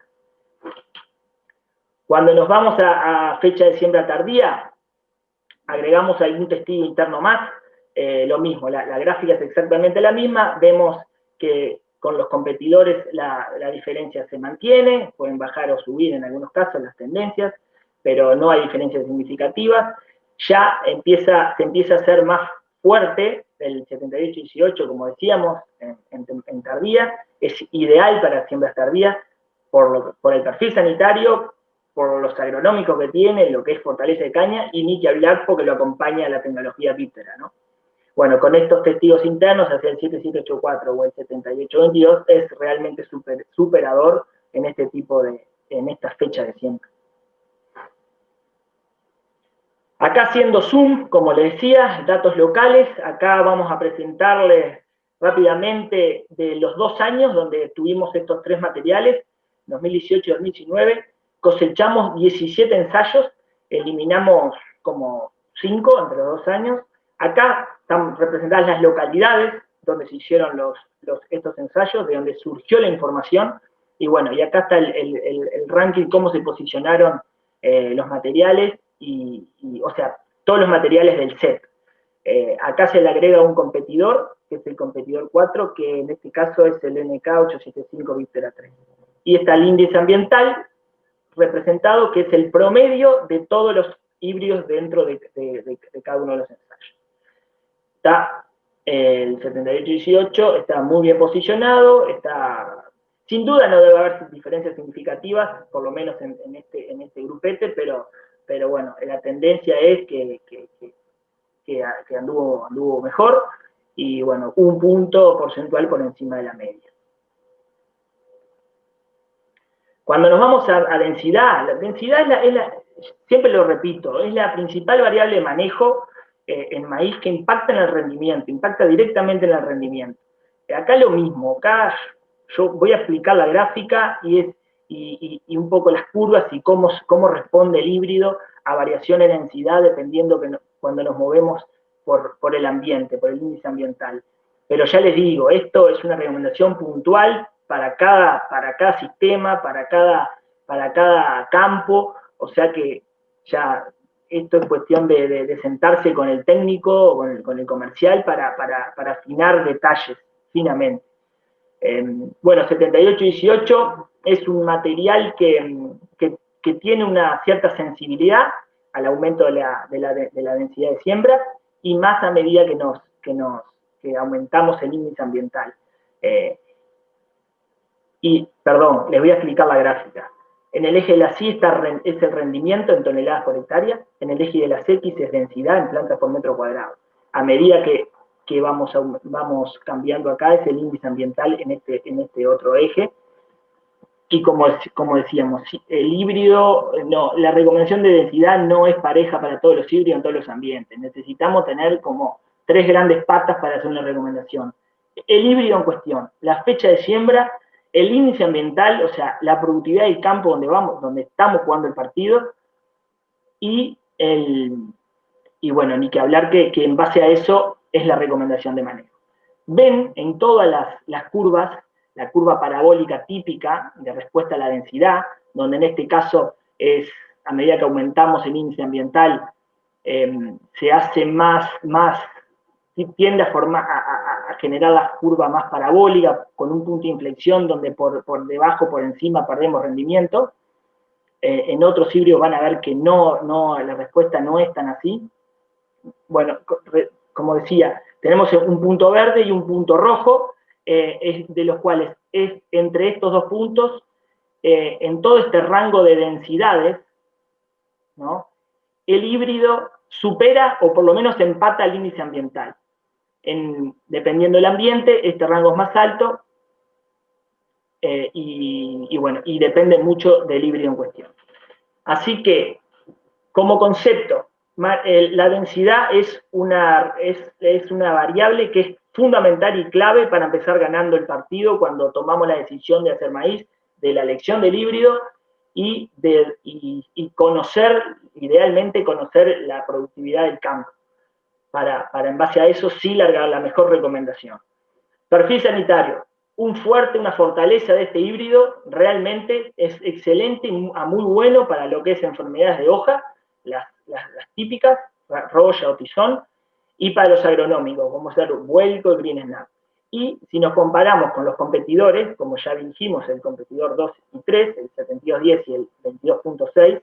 D: Cuando nos vamos a fecha de siembra tardía, agregamos algún testigo interno más, lo mismo, la gráfica es exactamente la misma, vemos que con los competidores la diferencia se mantiene, pueden bajar o subir en algunos casos las tendencias, pero no hay diferencias significativas. Ya se empieza a hacer más fuerte el 78-18, como decíamos, en tardía, es ideal para siembras tardías por el perfil sanitario, por los agronómicos que tiene, lo que es fortaleza de caña, y ni que hablar porque lo acompaña la tecnología bíptera, ¿no? Bueno, con estos testigos internos, hacia el 7784 o el 7822, es realmente superador en en esta fecha de siembra. Acá haciendo zoom, como les decía, datos locales, acá vamos a presentarles rápidamente de los 2 años donde tuvimos estos 3 materiales, 2018 y 2019, cosechamos 17 ensayos, eliminamos como 5 entre los 2 años. Acá están representadas las localidades donde se hicieron estos ensayos, de donde surgió la información, y bueno, y acá está el ranking, cómo se posicionaron los materiales, o sea, todos los materiales del set. Acá se le agrega un competidor, que es el competidor 4, que en este caso es el NK875 Bíptera 3. Y está el índice ambiental representado, que es el promedio de todos los híbridos dentro de cada uno de los ensayos. Está el 78-18, está muy bien posicionado, sin duda no debe haber diferencias significativas, por lo menos en este grupete, pero bueno, la tendencia es que anduvo mejor, y bueno, un punto porcentual por encima de la media. Cuando nos vamos a densidad, la densidad siempre lo repito, es la principal variable de manejo en maíz que impacta en el rendimiento, impacta directamente en el rendimiento. Acá lo mismo, acá yo voy a explicar la gráfica y un poco las curvas y cómo responde el híbrido a variaciones de densidad dependiendo cuando nos movemos por el ambiente, por el índice ambiental. Pero ya les digo, esto es una recomendación puntual para cada sistema, para cada campo, o sea que ya esto es cuestión de sentarse con el técnico, con el comercial, para afinar detalles finamente. Bueno, 78-18 es un material que tiene una cierta sensibilidad al aumento de la densidad de siembra, y más a medida que aumentamos el índice ambiental. Perdón, les voy a explicar la gráfica. En el eje de las Y es el rendimiento en toneladas por hectárea, en el eje de las X es densidad en plantas por metro cuadrado. A medida que vamos cambiando acá es el índice ambiental en este otro eje. Y como decíamos, el híbrido, la recomendación de densidad no es pareja para todos los híbridos en todos los ambientes. Necesitamos tener como 3 grandes patas para hacer una recomendación. El híbrido en cuestión, la fecha de siembra, el índice ambiental, o sea, la productividad del campo donde estamos jugando el partido, y bueno, ni que hablar que en base a eso es la recomendación de manejo. Ven en todas las curvas, la curva parabólica típica de respuesta a la densidad, donde en este caso es, a medida que aumentamos el índice ambiental, se hace tiende a generar la curva más parabólica, con un punto de inflexión donde por debajo, por encima perdemos rendimiento. En otros híbridos van a ver que la respuesta no es tan así. Bueno, como decía, tenemos un punto verde y un punto rojo, de los cuales es entre estos 2 puntos, en todo este rango de densidades, ¿no?, el híbrido supera o por lo menos empata al índice ambiental. Dependiendo del ambiente, este rango es más alto, bueno, y depende mucho del híbrido en cuestión. Así que, como concepto, la densidad es una variable que es fundamental y clave para empezar ganando el partido cuando tomamos la decisión de hacer maíz, de la elección del híbrido, y conocer, idealmente conocer la productividad del campo, para en base a eso sí largar la mejor recomendación. Perfil sanitario, una fortaleza de este híbrido, realmente es excelente a muy bueno para lo que es enfermedades de hoja, las típicas, roya o tizón, y para los agronómicos, como ser vuelco y green snap. Y si nos comparamos con los competidores, como ya dijimos, el competidor 2 y 3, el 7210 y el 22.6,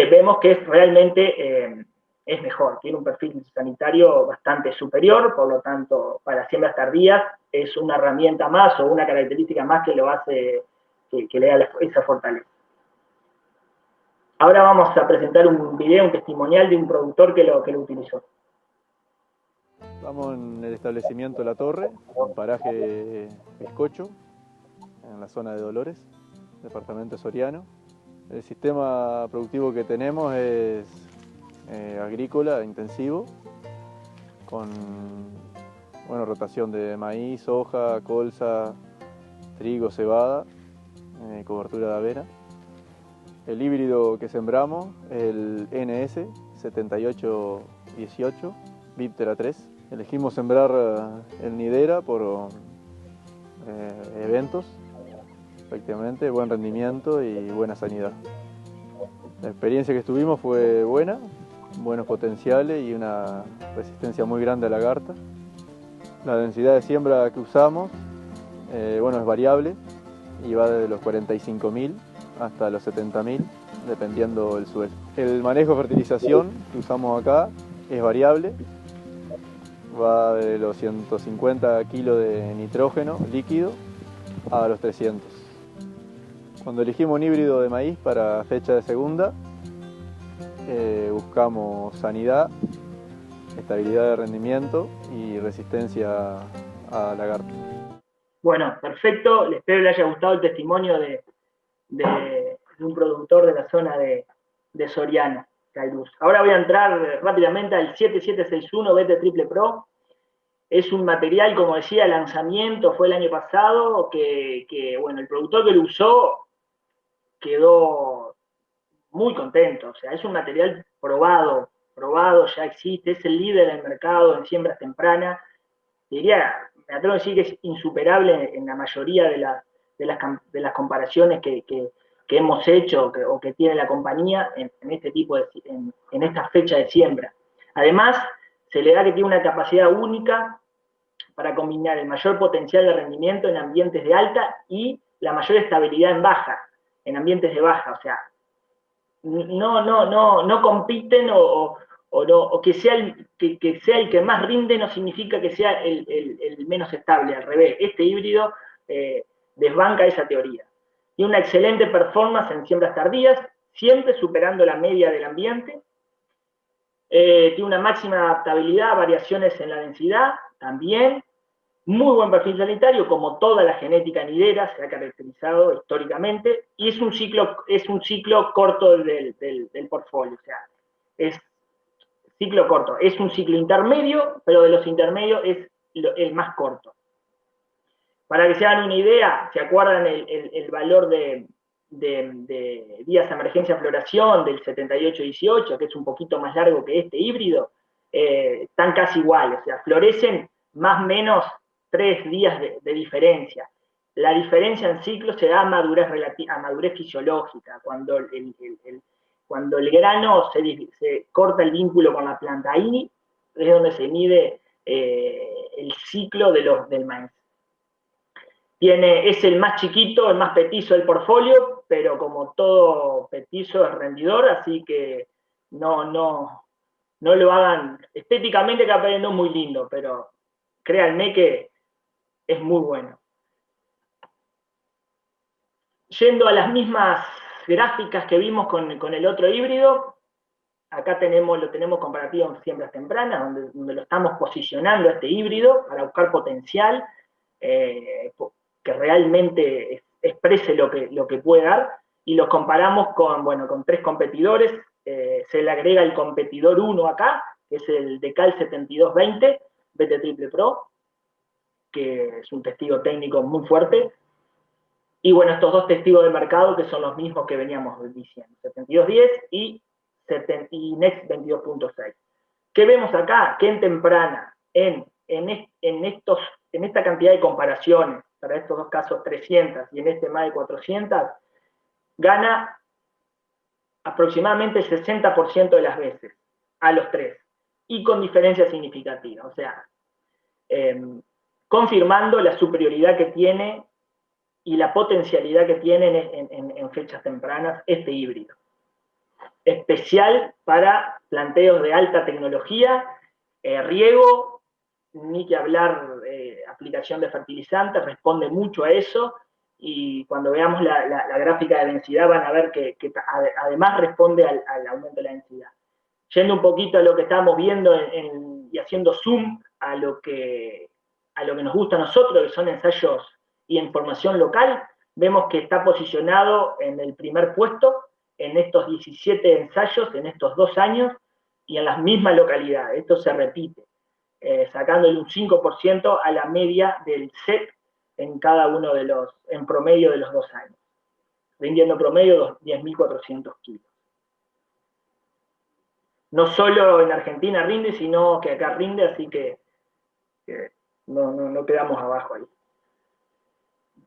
D: vemos que realmente es mejor, tiene un perfil sanitario bastante superior, por lo tanto, para siembras tardías es una herramienta más o una característica más que lo hace, que le da esa fortaleza. Ahora vamos a presentar un video, un testimonial de un productor que lo utilizó.
E: Estamos en el establecimiento La Torre, en paraje Bizcocho, en la zona de Dolores, departamento soriano. El sistema productivo que tenemos es agrícola intensivo, con rotación de maíz, soja, colza, trigo, cebada, cobertura de avena. El híbrido que sembramos es el NS 7818 Viptera 3. Elegimos sembrar en nidera por eventos, efectivamente, buen rendimiento y buena sanidad. La experiencia que estuvimos fue buena, buenos potenciales y una resistencia muy grande a lagarta. La densidad de siembra que usamos es variable y va desde los 45.000 hasta los 70.000, dependiendo del suelo. El manejo de fertilización que usamos acá es variable, va de los 150 kilos de nitrógeno líquido a los 300. Cuando elegimos un híbrido de maíz para fecha de segunda, buscamos sanidad, estabilidad de rendimiento y resistencia a lagarto.
D: Bueno, perfecto. Espero que les haya gustado el testimonio de un productor de la zona de Soriano, Cairuz. Ahora voy a entrar rápidamente al 7761 BT Triple Pro. Es un material, como decía, lanzamiento fue el año pasado, que el productor que lo usó quedó muy contento. O sea, es un material probado, ya existe, es el líder del mercado en siembras tempranas. Diría, me atrevo a decir que es insuperable en la mayoría de las comparaciones que hemos hecho o que tiene la compañía en esta fecha de siembra. Además, se le da que tiene una capacidad única para combinar el mayor potencial de rendimiento en ambientes de alta y la mayor estabilidad en ambientes de baja. O sea, no compiten o que sea el que más rinde no significa que sea el menos estable, al revés. Este híbrido desbanca esa teoría. Tiene una excelente performance en siembras tardías, siempre superando la media del ambiente. Tiene una máxima adaptabilidad a variaciones en la densidad, también. Muy buen perfil sanitario, como toda la genética nidera se ha caracterizado históricamente, y es un ciclo corto del portfolio. O sea, es ciclo corto. Es un ciclo intermedio, pero de los intermedios es el más corto. Para que se hagan una idea, ¿se acuerdan el valor de días de emergencia floración del 78-18, que es un poquito más largo que este híbrido? Están casi iguales, o sea, florecen más o menos 3 días de diferencia. La diferencia en ciclo se da a madurez fisiológica, cuando el grano se corta el vínculo con la planta. Ahí es donde se mide el ciclo del maíz. Es el más chiquito, el más petizo del portfolio, pero como todo petizo es rendidor, así que no lo hagan. Estéticamente capaz no es muy lindo, pero créanme que es muy bueno. Yendo a las mismas gráficas que vimos con el otro híbrido, acá lo tenemos comparativo en siembras tempranas, donde lo estamos posicionando a este híbrido para buscar potencial, que realmente exprese lo que puede dar, y los comparamos con 3 competidores. Se le agrega el competidor 1 acá, que es el Decal 7220 BT Triple Pro, que es un testigo técnico muy fuerte. Y bueno, estos dos testigos de mercado que son los mismos que veníamos diciendo, 7210 y Next 22.6. ¿Qué vemos acá? Que en temprana, en esta cantidad de comparaciones, para estos dos casos 300 y en este más de 400, gana aproximadamente el 60% de las veces a los tres, y con diferencias significativas, o sea, confirmando la superioridad que tiene y la potencialidad que tiene en fechas tempranas este híbrido. Especial para planteos de alta tecnología, riego, ni que hablar, aplicación de fertilizantes, responde mucho a eso, y cuando veamos la gráfica de densidad van a ver que además responde al aumento de la densidad. Yendo un poquito a lo que estábamos viendo y haciendo zoom a lo que nos gusta a nosotros, que son ensayos y información local, vemos que está posicionado en el primer puesto en estos 17 ensayos, en estos 2 años, y en las mismas localidades. Esto se repite, sacándole un 5% a la media del CEP en cada uno en promedio de los 2 años, rindiendo promedio 10.400 kilos. No solo en Argentina rinde, sino que acá rinde, así que no quedamos abajo ahí.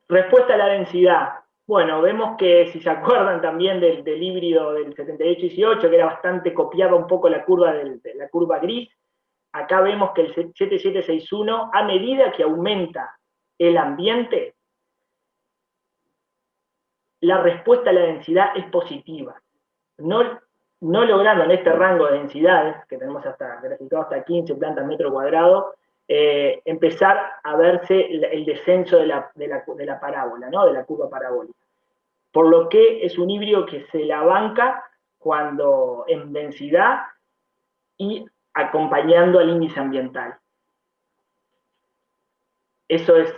D: Respuesta a la densidad. Bueno, vemos que, si se acuerdan también del híbrido del 78-18, que era bastante copiaba un poco la curva la curva gris, acá vemos que el 7761, a medida que aumenta el ambiente, la respuesta a la densidad es positiva. No logrando en este rango de densidades, que tenemos graficado hasta 15 plantas metro cuadrado, empezar a verse el descenso de la parábola, ¿no? De la curva parabólica. Por lo que es un híbrido que se la banca cuando en densidad y acompañando al índice ambiental. Eso es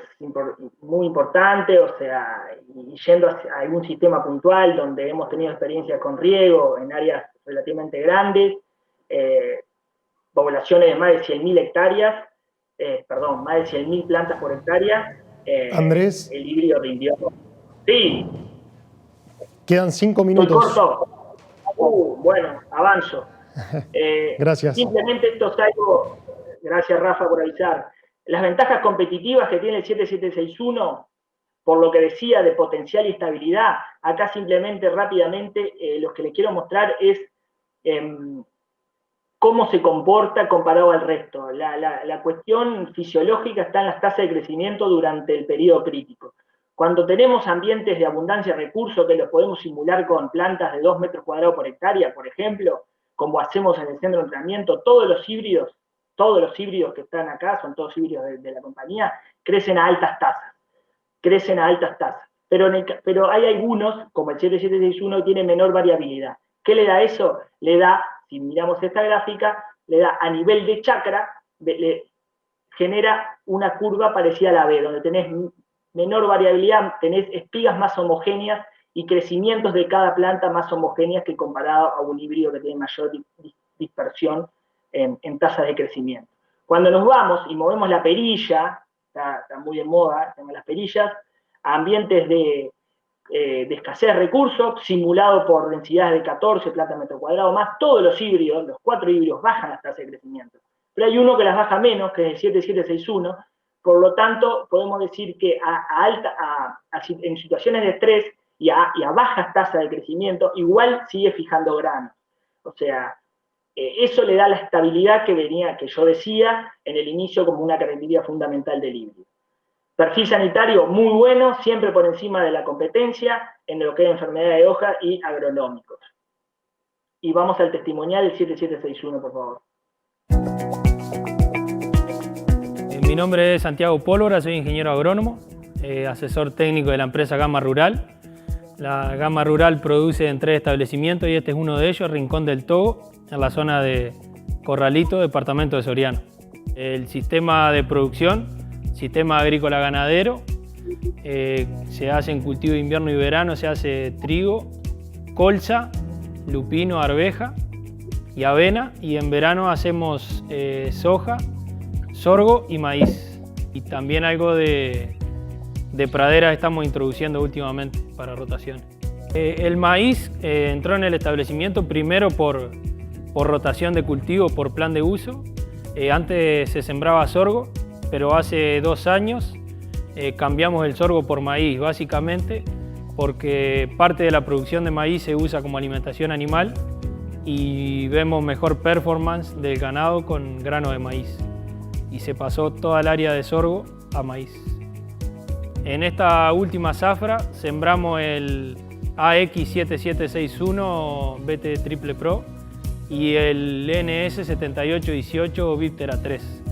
D: muy importante, o sea, y yendo a algún sistema puntual donde hemos tenido experiencias con riego en áreas relativamente grandes, poblaciones de más de 100.000 hectáreas, más de 100.000 plantas por hectárea,
B: Andrés,
D: el híbrido rindió. Sí.
B: Quedan 5 minutos.
D: Estoy corto. Bueno, avanzo.
B: Gracias.
D: Simplemente esto es algo, gracias Rafa por avisar, las ventajas competitivas que tiene el 7761, por lo que decía de potencial y estabilidad, acá simplemente rápidamente lo que les quiero mostrar es cómo se comporta comparado al resto. La cuestión fisiológica está en las tasas de crecimiento durante el periodo crítico. Cuando tenemos ambientes de abundancia de recursos que los podemos simular con plantas de 2 metros cuadrados por hectárea, por ejemplo, como hacemos en el centro de entrenamiento, todos los híbridos que están acá, son todos híbridos de la compañía, crecen a altas tasas. Pero hay algunos, como el 7761, que tiene menor variabilidad. ¿Qué le da eso? Le da, si miramos esta gráfica, le da a nivel de chacra, le genera una curva parecida a la B, donde tenés menor variabilidad, tenés espigas más homogéneas y crecimientos de cada planta más homogéneas que comparado a un híbrido que tiene mayor dispersión en tasas de crecimiento. Cuando nos vamos y movemos la perilla, está muy de moda, tenemos las perillas, a ambientes de escasez de recursos, simulado por densidades de 14 plantas metro cuadrado más, todos los híbridos, los 4 híbridos, bajan las tasas de crecimiento. Pero hay uno que las baja menos, que es el 7761, por lo tanto, podemos decir que en situaciones de estrés y a bajas tasas de crecimiento, igual sigue fijando granos. O sea, eso le da la estabilidad que yo decía en el inicio como una característica fundamental del híbrido. Perfil sanitario muy bueno, siempre por encima de la competencia en lo que es enfermedad de hoja y agronómicos. Y vamos al testimonial del 7761, por favor.
F: Mi nombre es Santiago Pólvora, soy ingeniero agrónomo, asesor técnico de la empresa Gama Rural. La Gama Rural produce en 3 establecimientos y este es uno de ellos, Rincón del Togo, en la zona de Corralito, departamento de Soriano. El sistema de producción, sistema agrícola ganadero, se hace en cultivo de invierno y verano, se hace trigo, colza, lupino, arveja y avena, y en verano hacemos soja, sorgo y maíz, y también algo de de praderas estamos introduciendo últimamente para rotaciones. El maíz entró en el establecimiento primero por rotación de cultivo, por plan de uso. Antes se sembraba sorgo, pero hace 2 años cambiamos el sorgo por maíz, básicamente porque parte de la producción de maíz se usa como alimentación animal y vemos mejor performance del ganado con grano de maíz. Y se pasó toda el área de sorgo a maíz. En esta última zafra sembramos el AX7761 BT Triple Pro y el NS7818 Viptera 3.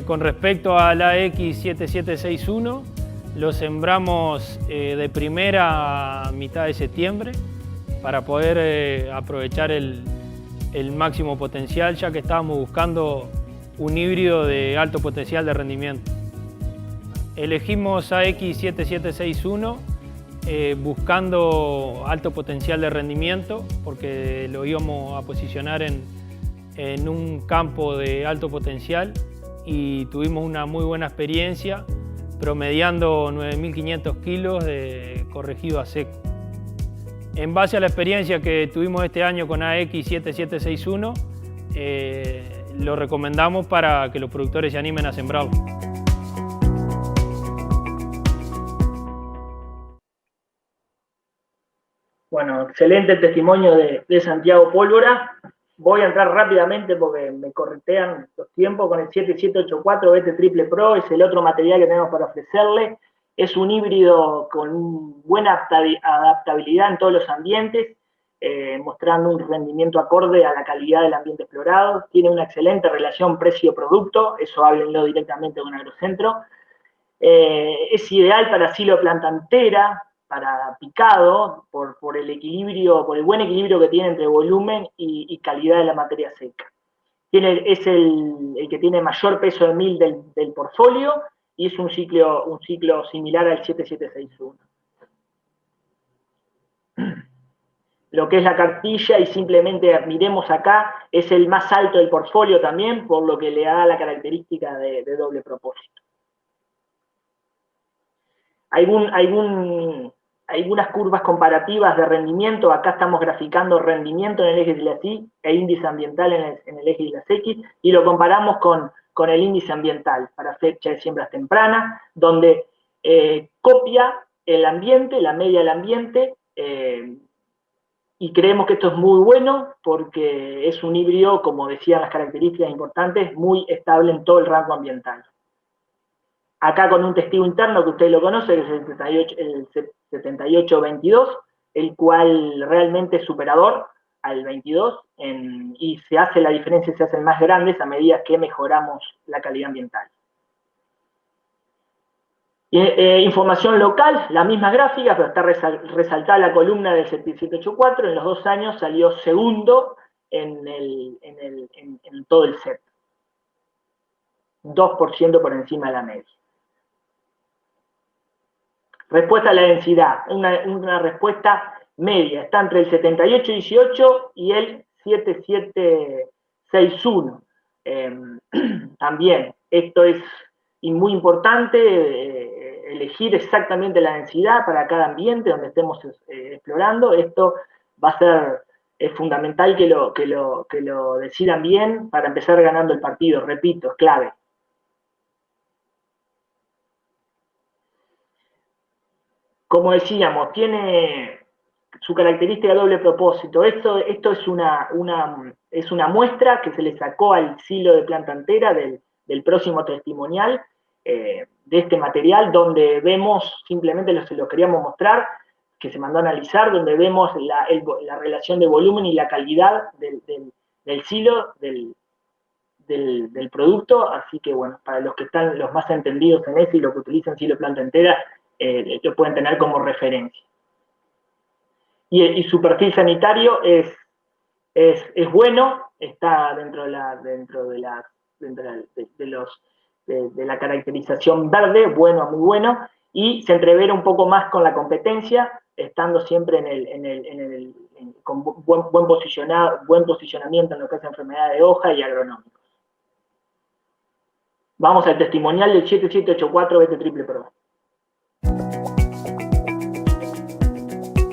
F: Con respecto al AX7761, lo sembramos de primera a mitad de septiembre para poder aprovechar el máximo potencial, ya que estábamos buscando un híbrido de alto potencial de rendimiento. Elegimos AX7761 buscando alto potencial de rendimiento porque lo íbamos a posicionar en un campo de alto potencial y tuvimos una muy buena experiencia promediando 9.500 kilos de corregido a seco. En base a la experiencia que tuvimos este año con AX7761, lo recomendamos para que los productores se animen a sembrarlo.
D: Bueno, excelente testimonio de Santiago Pólvora. Voy a entrar rápidamente porque me corretean los tiempos con el 7784 BT Triple Pro, es el otro material que tenemos para ofrecerle. Es un híbrido con buena adaptabilidad en todos los ambientes, mostrando un rendimiento acorde a la calidad del ambiente explorado. Tiene una excelente relación precio-producto, eso háblenlo directamente con Agrocentro. Es ideal para silo de planta entera, para picado, por el equilibrio, por el buen equilibrio que tiene entre volumen y calidad de la materia seca. Es el que tiene mayor peso de mil del portfolio y es un ciclo similar al 7761. Lo que es la cartilla, y simplemente miremos acá, es el más alto del portfolio también, por lo que le da la característica de doble propósito. Algunas curvas comparativas de rendimiento. Acá estamos graficando rendimiento en el eje de las Y e índice ambiental en el eje de las X, y lo comparamos con el índice ambiental para fecha de siembras tempranas, donde copia el ambiente, la media del ambiente, y creemos que esto es muy bueno porque es un híbrido, como decían las características importantes, muy estable en todo el rango ambiental. Acá con un testigo interno que usted lo conoce, que es el 7822, el cual realmente es superador al 22, y la diferencia se hace más grande a medida que mejoramos la calidad ambiental. Información local, la misma gráfica, pero está resaltada la columna del 7784, en los 2 años salió segundo en todo el set. 2% por encima de la media. Respuesta a la densidad, una respuesta media, está entre el 7818 y el 7761. También, esto es muy importante, elegir exactamente la densidad para cada ambiente donde estemos explorando. Esto va a ser fundamental que lo decidan bien para empezar ganando el partido. Repito, es clave. Como decíamos, tiene su característica de doble propósito. Esto es una muestra que se le sacó al silo de planta entera del próximo testimonial de este material, donde vemos, simplemente se lo queríamos mostrar, que se mandó a analizar, donde vemos la relación de volumen y la calidad del silo, del producto. Así que bueno, para los que están los más entendidos en eso y los que utilizan silo de planta entera, lo pueden tener como referencia. Y su perfil sanitario es bueno, está dentro de la caracterización verde, bueno a muy bueno, y se entrevera un poco más con la competencia, estando siempre con buen posicionamiento en lo que es enfermedad de hoja y agronómicos. Vamos al testimonial del 7784 BT Triple Pro.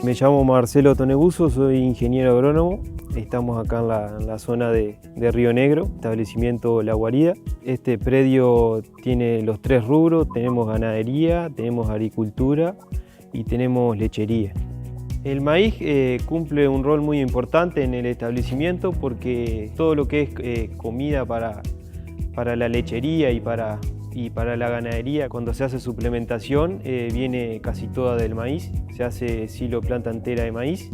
G: Me llamo Marcelo Tonebuso, soy ingeniero agrónomo. Estamos acá en la zona de Río Negro, establecimiento La Guarida. Este predio tiene los 3 rubros, tenemos ganadería, tenemos agricultura y tenemos lechería. El maíz cumple un rol muy importante en el establecimiento porque todo lo que es comida para la lechería y para la ganadería, cuando se hace suplementación, viene casi toda del maíz. Se hace silo planta entera de maíz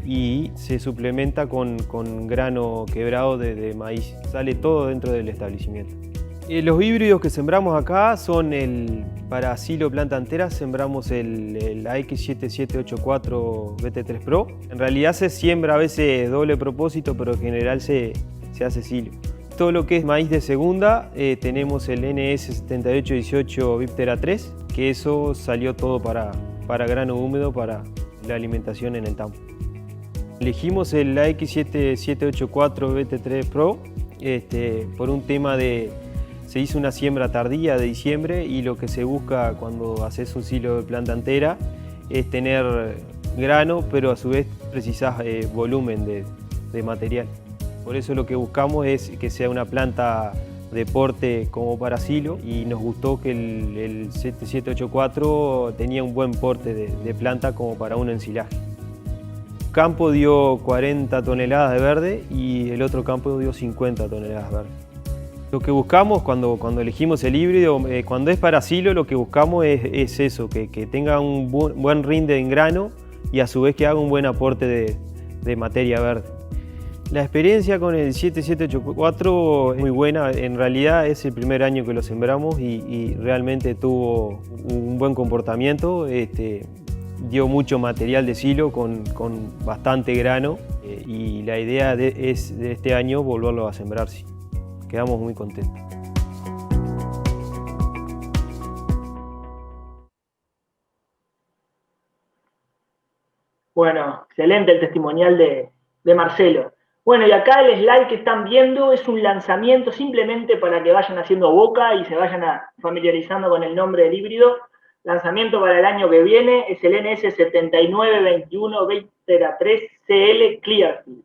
G: y se suplementa con grano quebrado de maíz. Sale todo dentro del establecimiento. Los híbridos que sembramos acá son para silo planta entera sembramos el AX7784 BT3 Pro. En realidad se siembra a veces doble propósito, pero en general se hace silo. Todo lo que es maíz de segunda, tenemos el NS7818 Viptera 3, que eso salió todo para grano húmedo, para la alimentación en el campo. Elegimos el AX7784 BT3 Pro por un tema se hizo una siembra tardía de diciembre y lo que se busca cuando haces un silo de planta entera es tener grano, pero a su vez precisás volumen de material. Por eso lo que buscamos es que sea una planta de porte como para silo y nos gustó que el 7784 tenía un buen porte de planta como para un ensilaje. Un campo dio 40 toneladas de verde y el otro campo dio 50 toneladas de verde. Lo que buscamos cuando elegimos el híbrido, cuando es para silo, lo que buscamos es eso, que tenga un buen rinde en grano y a su vez que haga un buen aporte de materia verde. La experiencia con el 7784 es muy buena, en realidad es el primer año que lo sembramos y realmente tuvo un buen comportamiento, dio mucho material de silo con bastante grano y la idea es de este año volverlo a sembrar, sí. Quedamos muy contentos.
D: Bueno, excelente el testimonial de Marcelo. Bueno, y acá el slide que están viendo es un lanzamiento simplemente para que vayan haciendo boca y se vayan familiarizando con el nombre del híbrido. Lanzamiento para el año que viene es el NS7921 Viptera 3 CL Clearfield.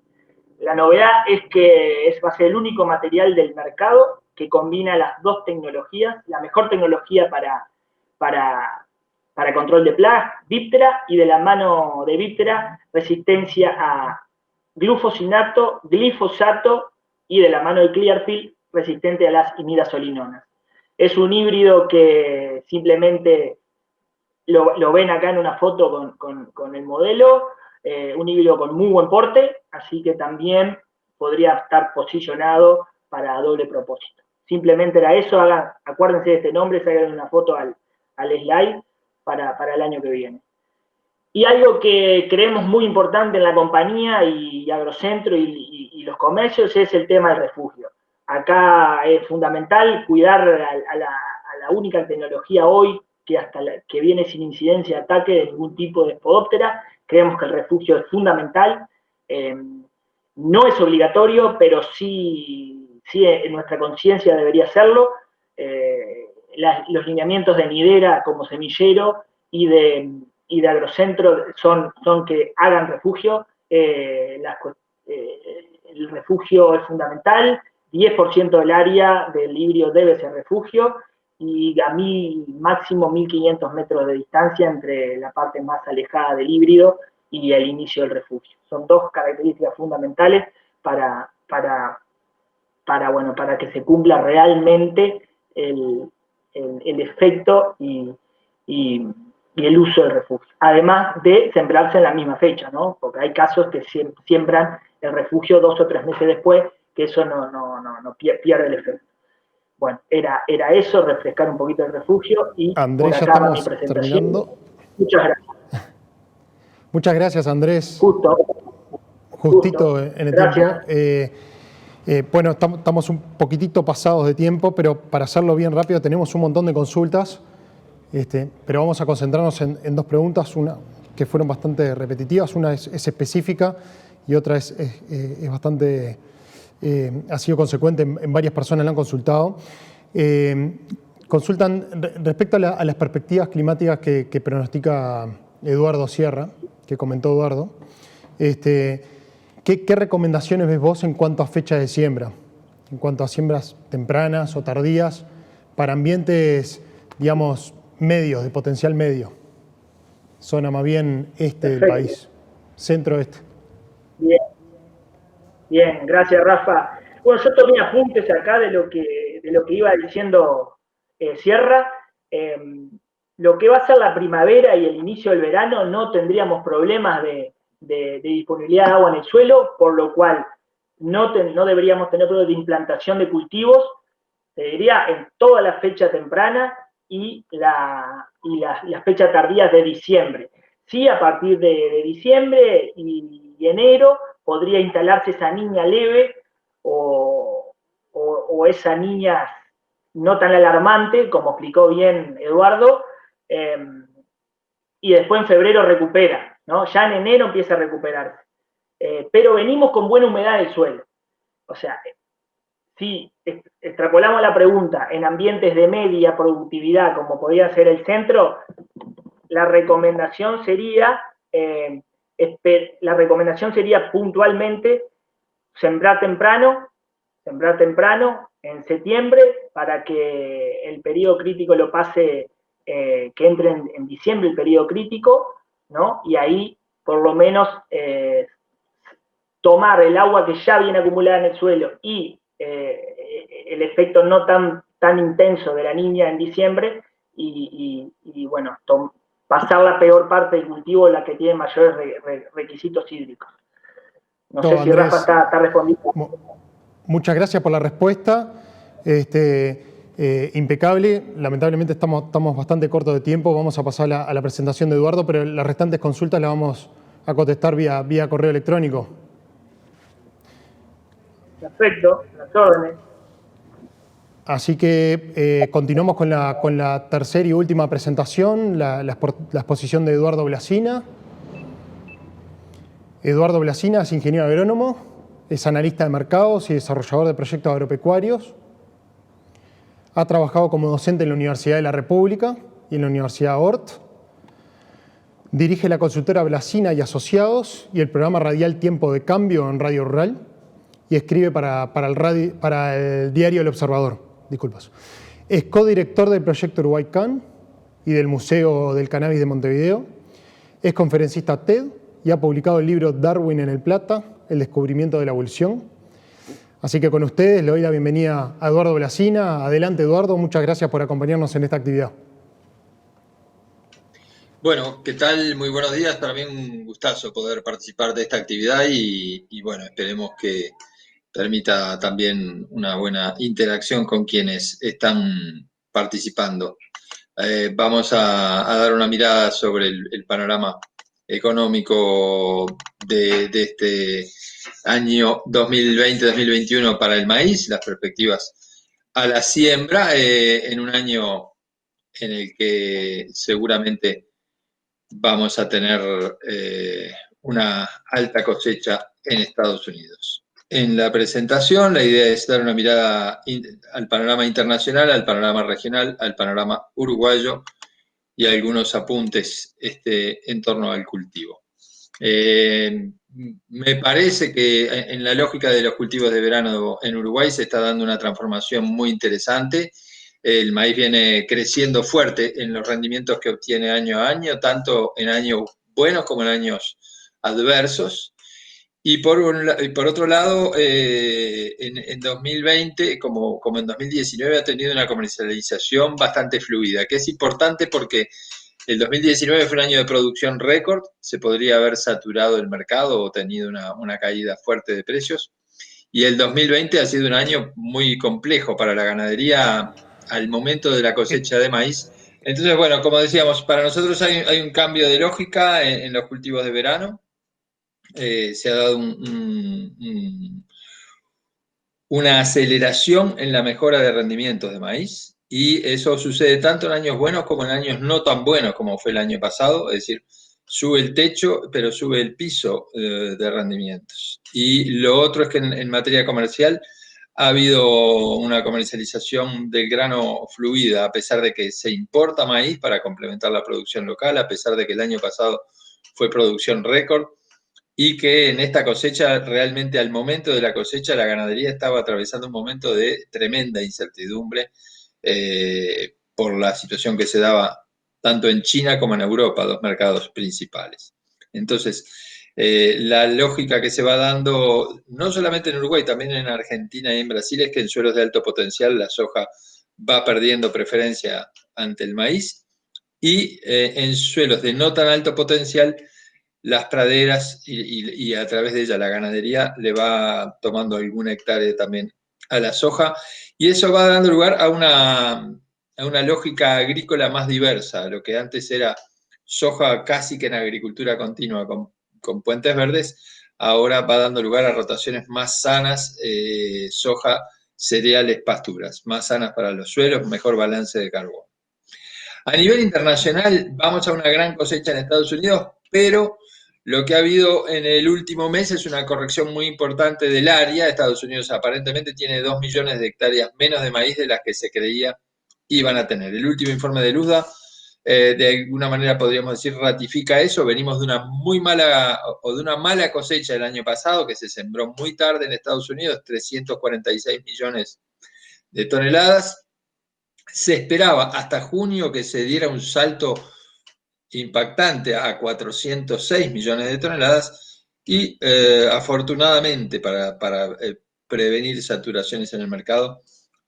D: La novedad es que va a ser el único material del mercado que combina las dos tecnologías, la mejor tecnología para control de plagas, Viptera, y de la mano de Viptera, resistencia a glufosinato, glifosato, y de la mano de Clearfield, resistente a las imidazolinonas. Es un híbrido que simplemente lo ven acá en una foto con el modelo, un híbrido con muy buen porte, así que también podría estar posicionado para doble propósito. Simplemente era eso, acuérdense de este nombre, hagan una foto al slide para el año que viene. Y algo que creemos muy importante en la compañía y Agrocentro y los comercios es el tema del refugio. Acá es fundamental cuidar a la única tecnología hoy que viene sin incidencia de ataque de ningún tipo de spodóptera. Creemos que el refugio es fundamental. No es obligatorio, pero sí en nuestra conciencia debería serlo. Los lineamientos de Nidera como semillero y de Agrocentro son que hagan refugio. El refugio es fundamental. 10% del área del híbrido debe ser refugio y a máximo 1.500 metros de distancia entre la parte más alejada del híbrido y el inicio del refugio. Son dos características fundamentales para que se cumpla realmente el efecto y el uso del refugio. Además de sembrarse en la misma fecha, ¿no? Porque hay casos que siembran el refugio 2 o 3 meses después, que eso no pierde el efecto. Bueno, era eso, refrescar un poquito el refugio y
B: Andrés,
D: por acá
B: ya estamos
D: mi presentación.
B: terminando.
D: Muchas gracias.
B: Muchas gracias, Andrés.
D: Justito
B: en el
D: gracias.
B: tiempo. Bueno, estamos un poquitito pasados de tiempo, pero para hacerlo bien rápido tenemos un montón de consultas, pero vamos a concentrarnos en dos preguntas, una que fueron bastante repetitivas, una es específica y otra es bastante, ha sido consecuente en varias personas la han consultado. Consultan respecto a las perspectivas climáticas que pronostica Eduardo Sierra, que comentó Eduardo. ¿Qué recomendaciones ves vos en cuanto a fecha de siembra? En cuanto a siembras tempranas o tardías para ambientes, digamos, medios, de potencial medio. Zona más bien este del país, centro-este.
D: Bien, gracias Rafa. Bueno, yo tomé apuntes acá de lo que iba diciendo Sierra. Lo que va a ser la primavera y el inicio del verano no tendríamos problemas de disponibilidad de agua en el suelo, por lo cual no deberíamos tener problemas de implantación de cultivos, te diría, en toda la fecha temprana y las fechas tardías de diciembre. Sí, a partir de diciembre y enero podría instalarse esa niña leve o esa niña no tan alarmante, como explicó bien Eduardo, y después en febrero recupera, ¿no? Ya en enero empieza a recuperarse. Pero venimos con buena humedad del suelo. O sea, si extrapolamos la pregunta en ambientes de media productividad, como podría ser el centro, la recomendación sería puntualmente sembrar temprano en septiembre para que el periodo crítico lo pase, que entre en diciembre el periodo crítico, ¿no? Y ahí por lo menos tomar el agua que ya viene acumulada en el suelo y el efecto no tan intenso de la niña en diciembre y bueno, pasar la peor parte del cultivo, la que tiene mayores requisitos hídricos. No sé si
B: Andrés,
D: Rafa está respondiendo.
B: Muchas gracias por la respuesta. Impecable. Lamentablemente estamos bastante cortos de tiempo. Vamos a pasar a la presentación de Eduardo, pero las restantes consultas las vamos a contestar vía correo electrónico.
D: Perfecto, las órdenes.
B: Así que continuamos con la tercera y última presentación, la exposición de Eduardo Blasina. Eduardo Blasina es ingeniero agrónomo, es analista de mercados y desarrollador de proyectos agropecuarios. Ha trabajado como docente en la Universidad de la República y en la Universidad Hort. Dirige la consultora Blasina y Asociados y el programa radial Tiempo de Cambio en Radio Rural y escribe para el diario El Observador. Disculpas. Es codirector del proyecto Uruguay Can y del Museo del Cannabis de Montevideo. Es conferencista TED y ha publicado el libro Darwin en el Plata, el descubrimiento de la evolución. Así que con ustedes le doy la bienvenida a Eduardo Blasina. Adelante, Eduardo. Muchas gracias por acompañarnos en esta actividad.
H: Bueno, ¿qué tal? Muy buenos días. Para mí un gustazo poder participar de esta actividad y bueno, esperemos que permita también una buena interacción con quienes están participando. Vamos a dar una mirada sobre el panorama económico de este año 2020-2021 para el maíz, las perspectivas a la siembra, en un año en el que seguramente vamos a tener una alta cosecha en Estados Unidos. En la presentación la idea es dar una mirada al panorama internacional, al panorama regional, al panorama uruguayo y algunos apuntes en torno al cultivo. Me parece que en la lógica de los cultivos de verano en Uruguay se está dando una transformación muy interesante. El maíz viene creciendo fuerte en los rendimientos que obtiene año a año, tanto en años buenos como en años adversos. Y por otro lado, en 2020, como en 2019, ha tenido una comercialización bastante fluida, que es importante porque el 2019 fue un año de producción récord, se podría haber saturado el mercado o tenido una caída fuerte de precios. Y el 2020 ha sido un año muy complejo para la ganadería al momento de la cosecha de maíz. Entonces, bueno, como decíamos, para nosotros hay un cambio de lógica en los cultivos de verano. Se ha dado una aceleración en la mejora de rendimientos de maíz y eso sucede tanto en años buenos como en años no tan buenos como fue el año pasado, es decir, sube el techo pero sube el piso de rendimientos. Y lo otro es que en materia comercial ha habido una comercialización del grano fluida, a pesar de que se importa maíz para complementar la producción local, a pesar de que el año pasado fue producción récord y que en esta cosecha, realmente al momento de la cosecha, la ganadería estaba atravesando un momento de tremenda incertidumbre por la situación que se daba tanto en China como en Europa, dos mercados principales. Entonces, la lógica que se va dando, no solamente en Uruguay, también en Argentina y en Brasil, es que en suelos de alto potencial la soja va perdiendo preferencia ante el maíz y en suelos de no tan alto potencial, las praderas y a través de ella la ganadería le va tomando alguna hectárea también a la soja y eso va dando lugar a una lógica agrícola más diversa. Lo que antes era soja casi que en agricultura continua con puentes verdes, ahora va dando lugar a rotaciones más sanas, soja, cereales, pasturas, más sanas para los suelos, mejor balance de carbono. A nivel internacional vamos a una gran cosecha en Estados Unidos, pero lo que ha habido en el último mes es una corrección muy importante del área. Estados Unidos aparentemente tiene 2 millones de hectáreas menos de maíz de las que se creía iban a tener. El último informe de Luzda, de alguna manera podríamos decir, ratifica eso. Venimos de una muy mala o de una mala cosecha el año pasado, que se sembró muy tarde en Estados Unidos, 346 millones de toneladas. Se esperaba hasta junio que se diera un salto impactante a 406 millones de toneladas y afortunadamente para prevenir saturaciones en el mercado,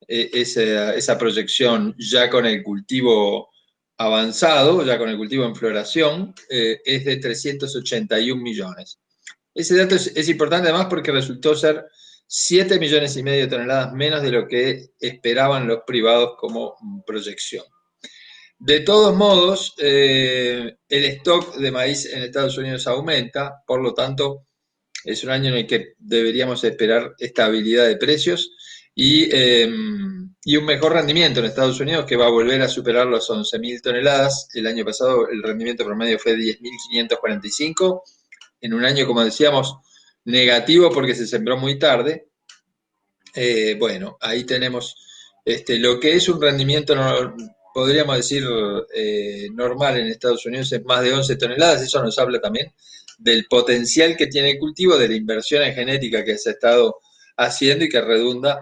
H: esa proyección ya con el cultivo avanzado, ya con el cultivo en floración, es de 381 millones. Ese dato es importante además porque resultó ser 7 millones y medio de toneladas menos de lo que esperaban los privados como proyección. De todos modos, el stock de maíz en Estados Unidos aumenta, por lo tanto, es un año en el que deberíamos esperar estabilidad de precios y un mejor rendimiento en Estados Unidos, que va a volver a superar los 11.000 toneladas. El año pasado el rendimiento promedio fue 10.545, en un año, como decíamos, negativo porque se sembró muy tarde. Bueno, ahí tenemos lo que es un rendimiento, podríamos decir, normal en Estados Unidos, es más de 11 toneladas. Eso nos habla también del potencial que tiene el cultivo, de la inversión en genética que se ha estado haciendo y que redunda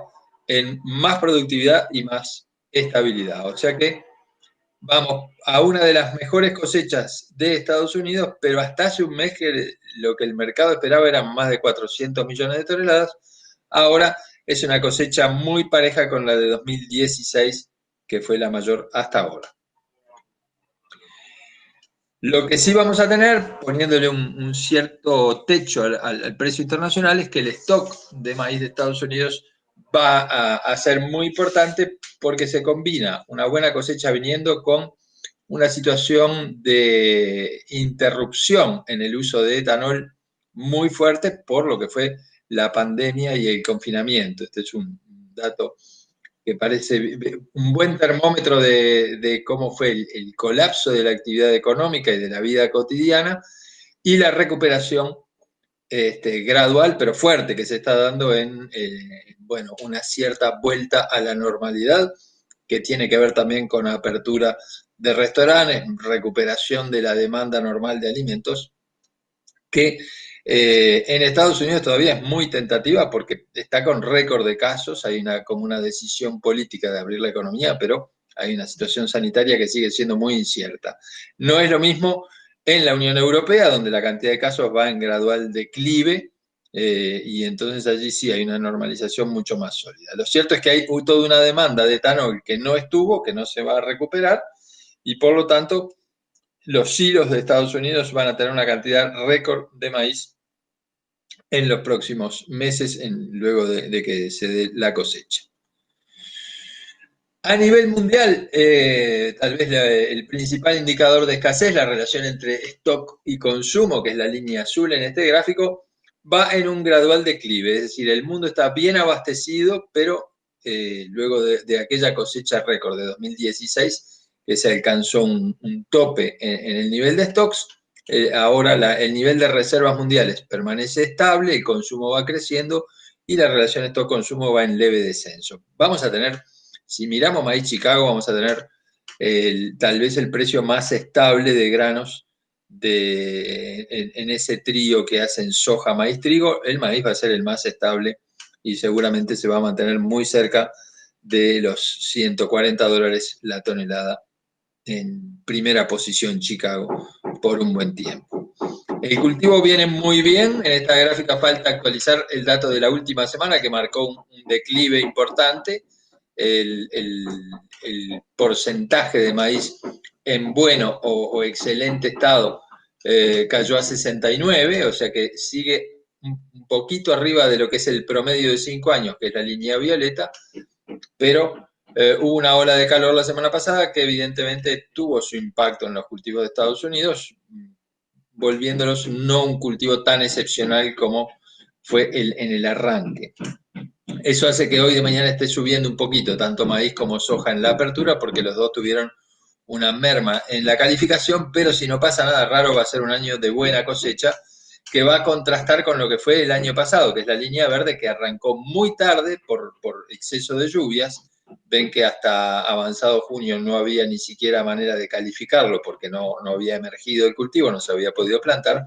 H: en más productividad y más estabilidad. O sea que vamos a una de las mejores cosechas de Estados Unidos, pero hasta hace un mes que lo que el mercado esperaba eran más de 400 millones de toneladas. Ahora es una cosecha muy pareja con la de 2016, que fue la mayor hasta ahora. Lo que sí vamos a tener, poniéndole un cierto techo al precio internacional, es que el stock de maíz de Estados Unidos va a ser muy importante porque se combina una buena cosecha viniendo con una situación de interrupción en el uso de etanol muy fuerte por lo que fue la pandemia y el confinamiento. Este es un dato que parece un buen termómetro de cómo fue el colapso de la actividad económica y de la vida cotidiana y la recuperación gradual pero fuerte que se está dando en bueno, una cierta vuelta a la normalidad, que tiene que ver también con apertura de restaurantes, recuperación de la demanda normal de alimentos, que en Estados Unidos todavía es muy tentativa porque está con récord de casos, hay como una decisión política de abrir la economía, pero hay una situación sanitaria que sigue siendo muy incierta. No es lo mismo en la Unión Europea, donde la cantidad de casos va en gradual declive, y entonces allí sí hay una normalización mucho más sólida. Lo cierto es que hay toda una demanda de etanol que no estuvo, que no se va a recuperar, y por lo tanto los silos de Estados Unidos van a tener una cantidad récord de maíz en los próximos meses, luego de que se dé la cosecha. A nivel mundial, tal vez el principal indicador de escasez, la relación entre stock y consumo, que es la línea azul en este gráfico, va en un gradual declive, es decir, el mundo está bien abastecido, pero luego de aquella cosecha récord de 2016, que se alcanzó un tope en el nivel de stocks, ahora el nivel de reservas mundiales permanece estable, el consumo va creciendo y la relación stock-consumo va en leve descenso. Vamos a tener, si miramos maíz Chicago, vamos a tener tal vez el precio más estable de granos en ese trío que hacen soja, maíz, trigo, el maíz va a ser el más estable y seguramente se va a mantener muy cerca de los $140 la tonelada en primera posición Chicago por un buen tiempo. El cultivo viene muy bien, en esta gráfica falta actualizar el dato de la última semana que marcó un declive importante, el porcentaje de maíz en bueno o excelente estado cayó a 69, o sea que sigue un poquito arriba de lo que es el promedio de 5 años, que es la línea violeta, pero hubo una ola de calor la semana pasada que evidentemente tuvo su impacto en los cultivos de Estados Unidos, volviéndolos no un cultivo tan excepcional como fue en el arranque. Eso hace que hoy de mañana esté subiendo un poquito, tanto maíz como soja en la apertura, porque los dos tuvieron una merma en la calificación, pero si no pasa nada raro va a ser un año de buena cosecha que va a contrastar con lo que fue el año pasado, que es la línea verde que arrancó muy tarde por exceso de lluvias. Ven que hasta avanzado junio no había ni siquiera manera de calificarlo porque no había emergido el cultivo, no se había podido plantar,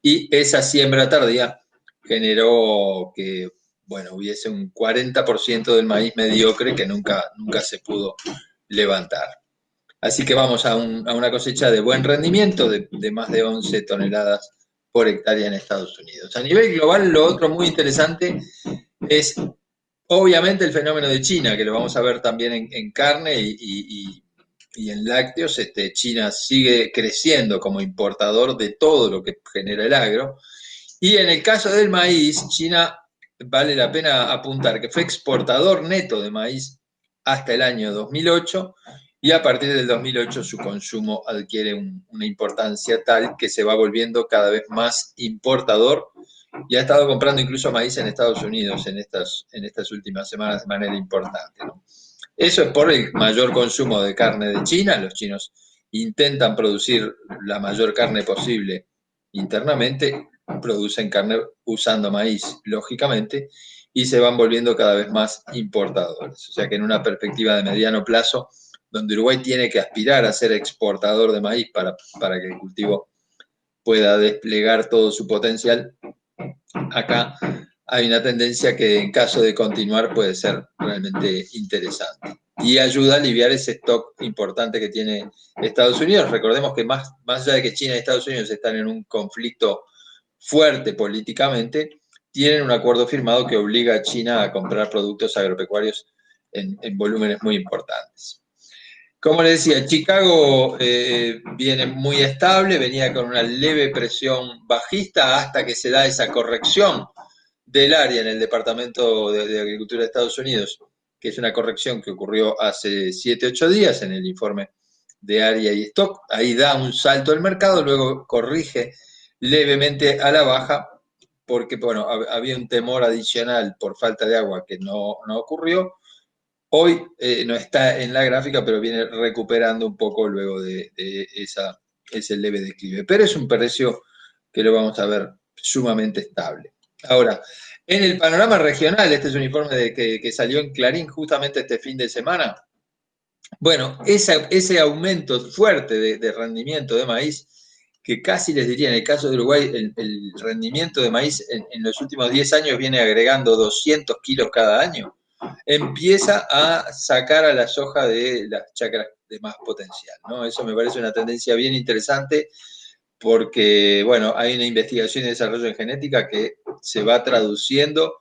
H: y esa siembra tardía generó que, bueno, hubiese un 40% del maíz mediocre que nunca se pudo levantar. Así que vamos a una cosecha de buen rendimiento, de más de 11 toneladas por hectárea en Estados Unidos. A nivel global, lo otro muy interesante es obviamente el fenómeno de China, que lo vamos a ver también en carne y en lácteos. China sigue creciendo como importador de todo lo que genera el agro. Y en el caso del maíz, China, vale la pena apuntar que fue exportador neto de maíz hasta el año 2008, y a partir del 2008 su consumo adquiere una importancia tal que se va volviendo cada vez más importador y ha estado comprando incluso maíz en Estados Unidos en estas últimas semanas de manera importante, ¿no? Eso es por el mayor consumo de carne de China. Los chinos intentan producir la mayor carne posible internamente, producen carne usando maíz, lógicamente, y se van volviendo cada vez más importadores. O sea que en una perspectiva de mediano plazo, donde Uruguay tiene que aspirar a ser exportador de maíz para que el cultivo pueda desplegar todo su potencial, acá hay una tendencia que en caso de continuar puede ser realmente interesante y ayuda a aliviar ese stock importante que tiene Estados Unidos. Recordemos que más allá de que China y Estados Unidos están en un conflicto fuerte políticamente, tienen un acuerdo firmado que obliga a China a comprar productos agropecuarios en volúmenes muy importantes. Como les decía, Chicago viene muy estable, venía con una leve presión bajista hasta que se da esa corrección del área en el Departamento de Agricultura de Estados Unidos, que es una corrección que ocurrió hace 7-8 días en el informe de área y stock. Ahí da un salto el mercado, luego corrige levemente a la baja, porque bueno, había un temor adicional por falta de agua que no ocurrió. Hoy no está en la gráfica, pero viene recuperando un poco luego de ese leve declive. Pero es un precio que lo vamos a ver sumamente estable. Ahora, en el panorama regional, este es un informe que salió en Clarín justamente este fin de semana. Bueno, ese aumento fuerte de rendimiento de maíz, que casi les diría, en el caso de Uruguay, el rendimiento de maíz en los últimos 10 años viene agregando 200 kilos cada año, empieza a sacar a la soja de las chacras de más potencial, ¿no? Eso me parece una tendencia bien interesante porque, bueno, hay una investigación y desarrollo en genética que se va traduciendo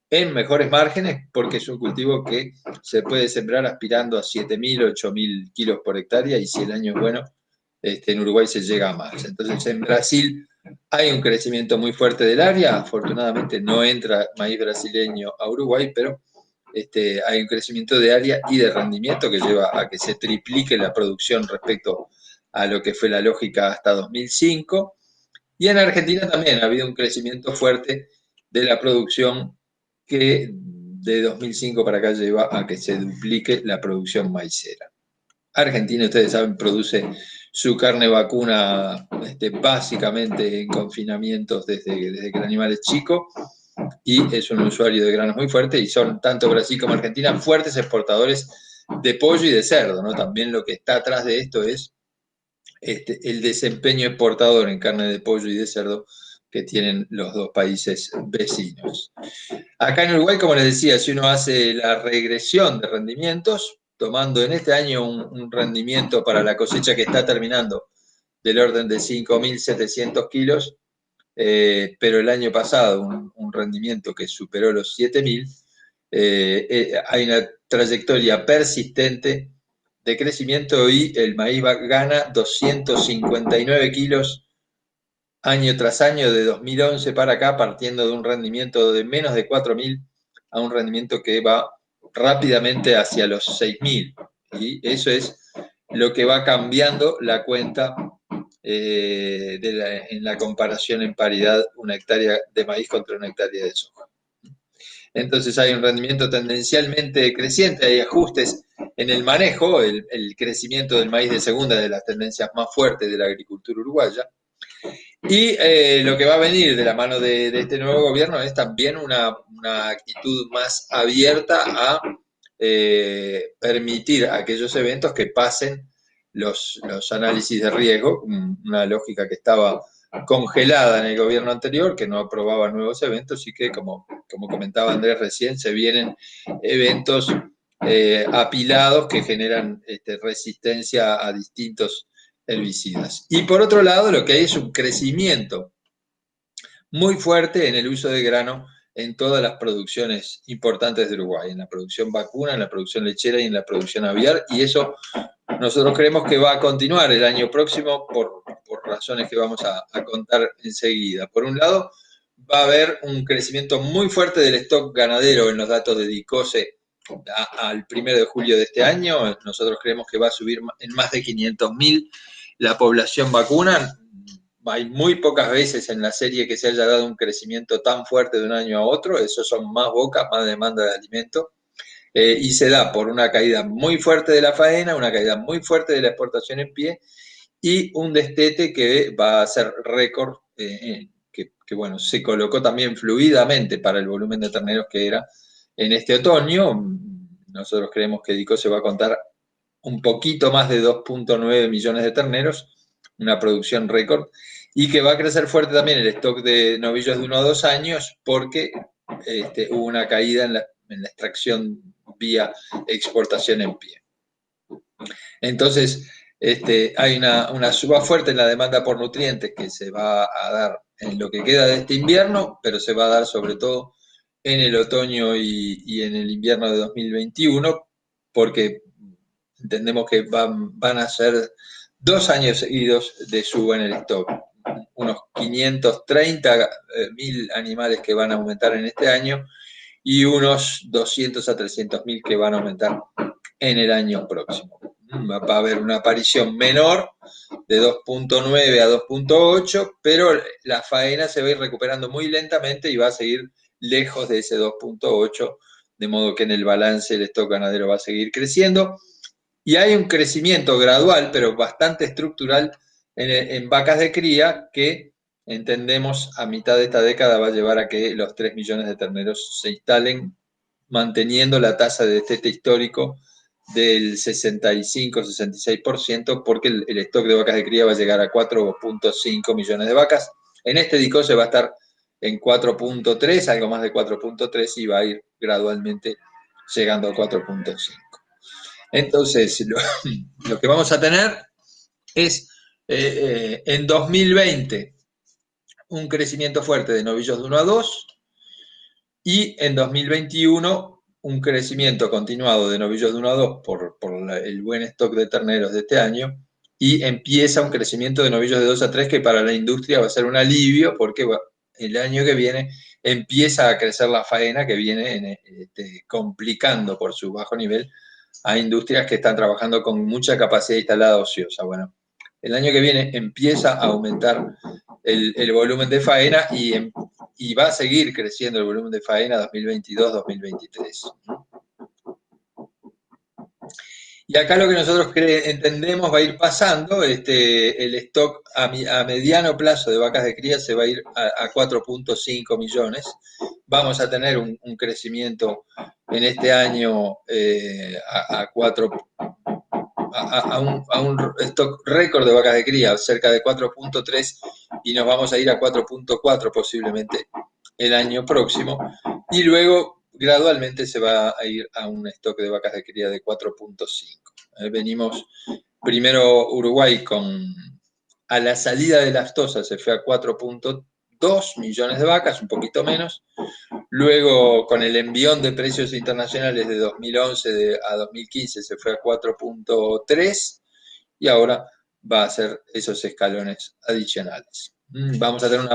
H: en mejores márgenes porque es un cultivo que se puede sembrar aspirando a 7.000, 8.000 kilos por hectárea y si el año es bueno, en Uruguay se llega a más. Entonces, en Brasil hay un crecimiento muy fuerte del área. Afortunadamente no entra maíz brasileño a Uruguay, pero hay un crecimiento de área y de rendimiento que lleva a que se triplique la producción respecto a lo que fue la lógica hasta 2005. Y en Argentina también ha habido un crecimiento fuerte de la producción que de 2005 para acá lleva a que se duplique la producción maicera. Argentina, ustedes saben, produce su carne vacuna básicamente en confinamientos desde que el animal es chico y es un usuario de granos muy fuerte y son tanto Brasil como Argentina fuertes exportadores de pollo y de cerdo, ¿no? También lo que está atrás de esto es el desempeño exportador en carne de pollo y de cerdo que tienen los dos países vecinos. Acá en Uruguay, como les decía, si uno hace la regresión de rendimientos, tomando en este año un rendimiento para la cosecha que está terminando del orden de 5.700 kilos, pero el año pasado un rendimiento que superó los 7.000, hay una trayectoria persistente de crecimiento y el maíz gana 259 kilos año tras año de 2011 para acá, partiendo de un rendimiento de menos de 4.000 a un rendimiento que va rápidamente hacia los 6.000. Y eso es lo que va cambiando la cuenta en la comparación en paridad una hectárea de maíz contra una hectárea de soja. Entonces hay un rendimiento tendencialmente creciente, hay ajustes en el manejo, el crecimiento del maíz de segunda de las tendencias más fuertes de la agricultura uruguaya. Y lo que va a venir de la mano de este nuevo gobierno es también una actitud más abierta a permitir aquellos eventos que pasen los análisis de riesgo, una lógica que estaba congelada en el gobierno anterior, que no aprobaba nuevos eventos y que, como comentaba Andrés recién, se vienen eventos apilados que generan resistencia a distintos herbicidas. Y por otro lado, lo que hay es un crecimiento muy fuerte en el uso de grano en todas las producciones importantes de Uruguay, en la producción vacuna, en la producción lechera y en la producción aviar, y eso nosotros creemos que va a continuar el año próximo por razones que vamos a contar enseguida. Por un lado, va a haber un crecimiento muy fuerte del stock ganadero en los datos de DICOSE al 1 de julio de este año. Nosotros creemos que va a subir en más de 500.000 la población vacuna. Hay muy pocas veces en la serie que se haya dado un crecimiento tan fuerte de un año a otro. Eso son más bocas, más demanda de alimento. Y se da por una caída muy fuerte de la faena, una caída muy fuerte de la exportación en pie y un destete que va a ser récord, que bueno, se colocó también fluidamente para el volumen de terneros que era en este otoño. Nosotros creemos que DICOSE va a contar un poquito más de 2.9 millones de terneros, una producción récord, y que va a crecer fuerte también el stock de novillos de 1 a 2 años porque hubo una caída en la extracción vía exportación en pie. Entonces, hay una suba fuerte en la demanda por nutrientes que se va a dar en lo que queda de este invierno, pero se va a dar sobre todo en el otoño y en el invierno de 2021, porque entendemos que van a ser 2 años seguidos de suba en el stock. Unos 530.000 animales que van a aumentar en este año y unos 200 a 300.000 que van a aumentar en el año próximo. Va a haber una aparición menor de 2.9 a 2.8, pero la faena se va a ir recuperando muy lentamente y va a seguir lejos de ese 2.8, de modo que en el balance el stock ganadero va a seguir creciendo. Y hay un crecimiento gradual, pero bastante estructural, en vacas de cría que entendemos a mitad de esta década va a llevar a que los 3 millones de terneros se instalen, manteniendo la tasa de destete histórico del 65-66%, porque el stock de vacas de cría va a llegar a 4.5 millones de vacas. En este DICOSE va a estar en 4.3, algo más de 4.3, y va a ir gradualmente llegando a 4.5. Entonces, lo que vamos a tener es en 2020 un crecimiento fuerte de novillos de 1 a 2 y en 2021 un crecimiento continuado de novillos de 1 a 2 por el buen stock de terneros de este año, y empieza un crecimiento de novillos de 2 a 3 que para la industria va a ser un alivio porque el año que viene empieza a crecer la faena que viene complicando por su bajo nivel a industrias que están trabajando con mucha capacidad instalada ociosa. Bueno, el año que viene empieza a aumentar el volumen de faena y va a seguir creciendo el volumen de faena 2022-2023. Y acá lo que nosotros entendemos va a ir pasando, el stock a mediano plazo de vacas de cría se va a ir a 4.5 millones. Vamos a tener un crecimiento en este año a 4 a un stock récord de vacas de cría, cerca de 4.3, y nos vamos a ir a 4.4 posiblemente el año próximo, y luego gradualmente se va a ir a un stock de vacas de cría de 4.5. Venimos primero Uruguay a la salida de la aftosa se fue a 4.2 millones de vacas, un poquito menos. Luego, con el envión de precios internacionales de 2011 a 2015 se fue a 4.3 y ahora va a ser esos escalones adicionales. Vamos a tener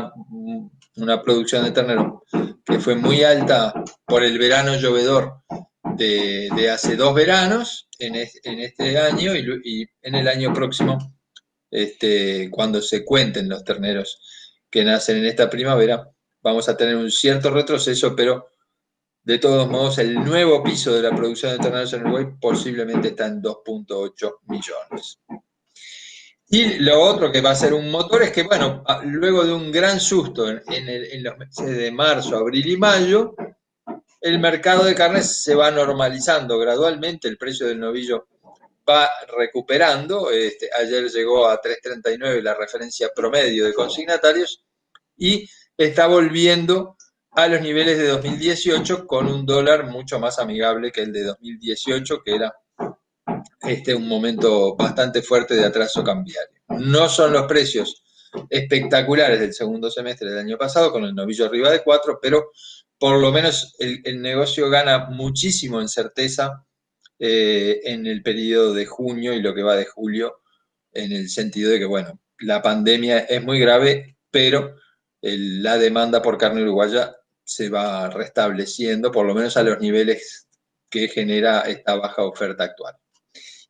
H: una producción de ternero que fue muy alta por el verano llovedor de hace 2 veranos en este año y en el año próximo, cuando se cuenten los terneros que nacen en esta primavera, vamos a tener un cierto retroceso, pero de todos modos el nuevo piso de la producción de terneros en Uruguay posiblemente está en 2.8 millones. Y lo otro que va a ser un motor es que, bueno, luego de un gran susto en los meses de marzo, abril y mayo, el mercado de carnes se va normalizando gradualmente, el precio del novillo va recuperando. Ayer llegó a 3.39 la referencia promedio de consignatarios y está volviendo a los niveles de 2018 con un dólar mucho más amigable que el de 2018, que era un momento bastante fuerte de atraso cambiario. No son los precios espectaculares del segundo semestre del año pasado, con el novillo arriba de 4, pero por lo menos el negocio gana muchísimo en certeza en el periodo de junio y lo que va de julio, en el sentido de que, bueno, la pandemia es muy grave, pero la demanda por carne uruguaya se va restableciendo, por lo menos a los niveles que genera esta baja oferta actual.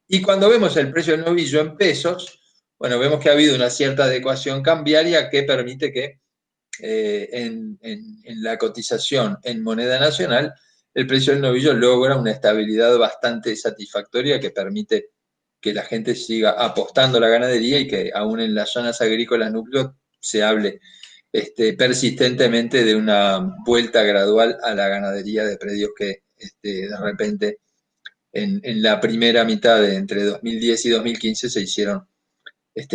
H: Y cuando vemos el precio del novillo en pesos, bueno, vemos que ha habido una cierta adecuación cambiaria que permite que en la cotización en moneda nacional, el precio del novillo logra una estabilidad bastante satisfactoria que permite que la gente siga apostando a la ganadería y que aún en las zonas agrícolas núcleo se hable persistentemente de una vuelta gradual a la ganadería de predios que de repente en la primera mitad de entre 2010 y 2015 se hicieron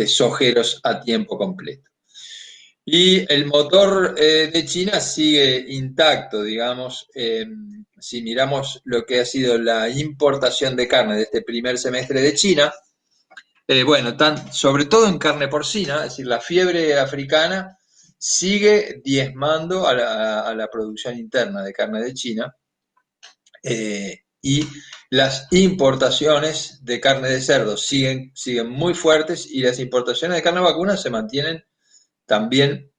H: sojeros a tiempo completo. Y el motor de China sigue intacto, digamos. Si miramos lo que ha sido la importación de carne de este primer semestre de China, bueno, sobre todo en carne porcina, es decir, la fiebre africana sigue diezmando a la producción interna de carne de China, y las importaciones de carne de cerdo siguen muy fuertes, y las importaciones de carne vacuna se mantienen también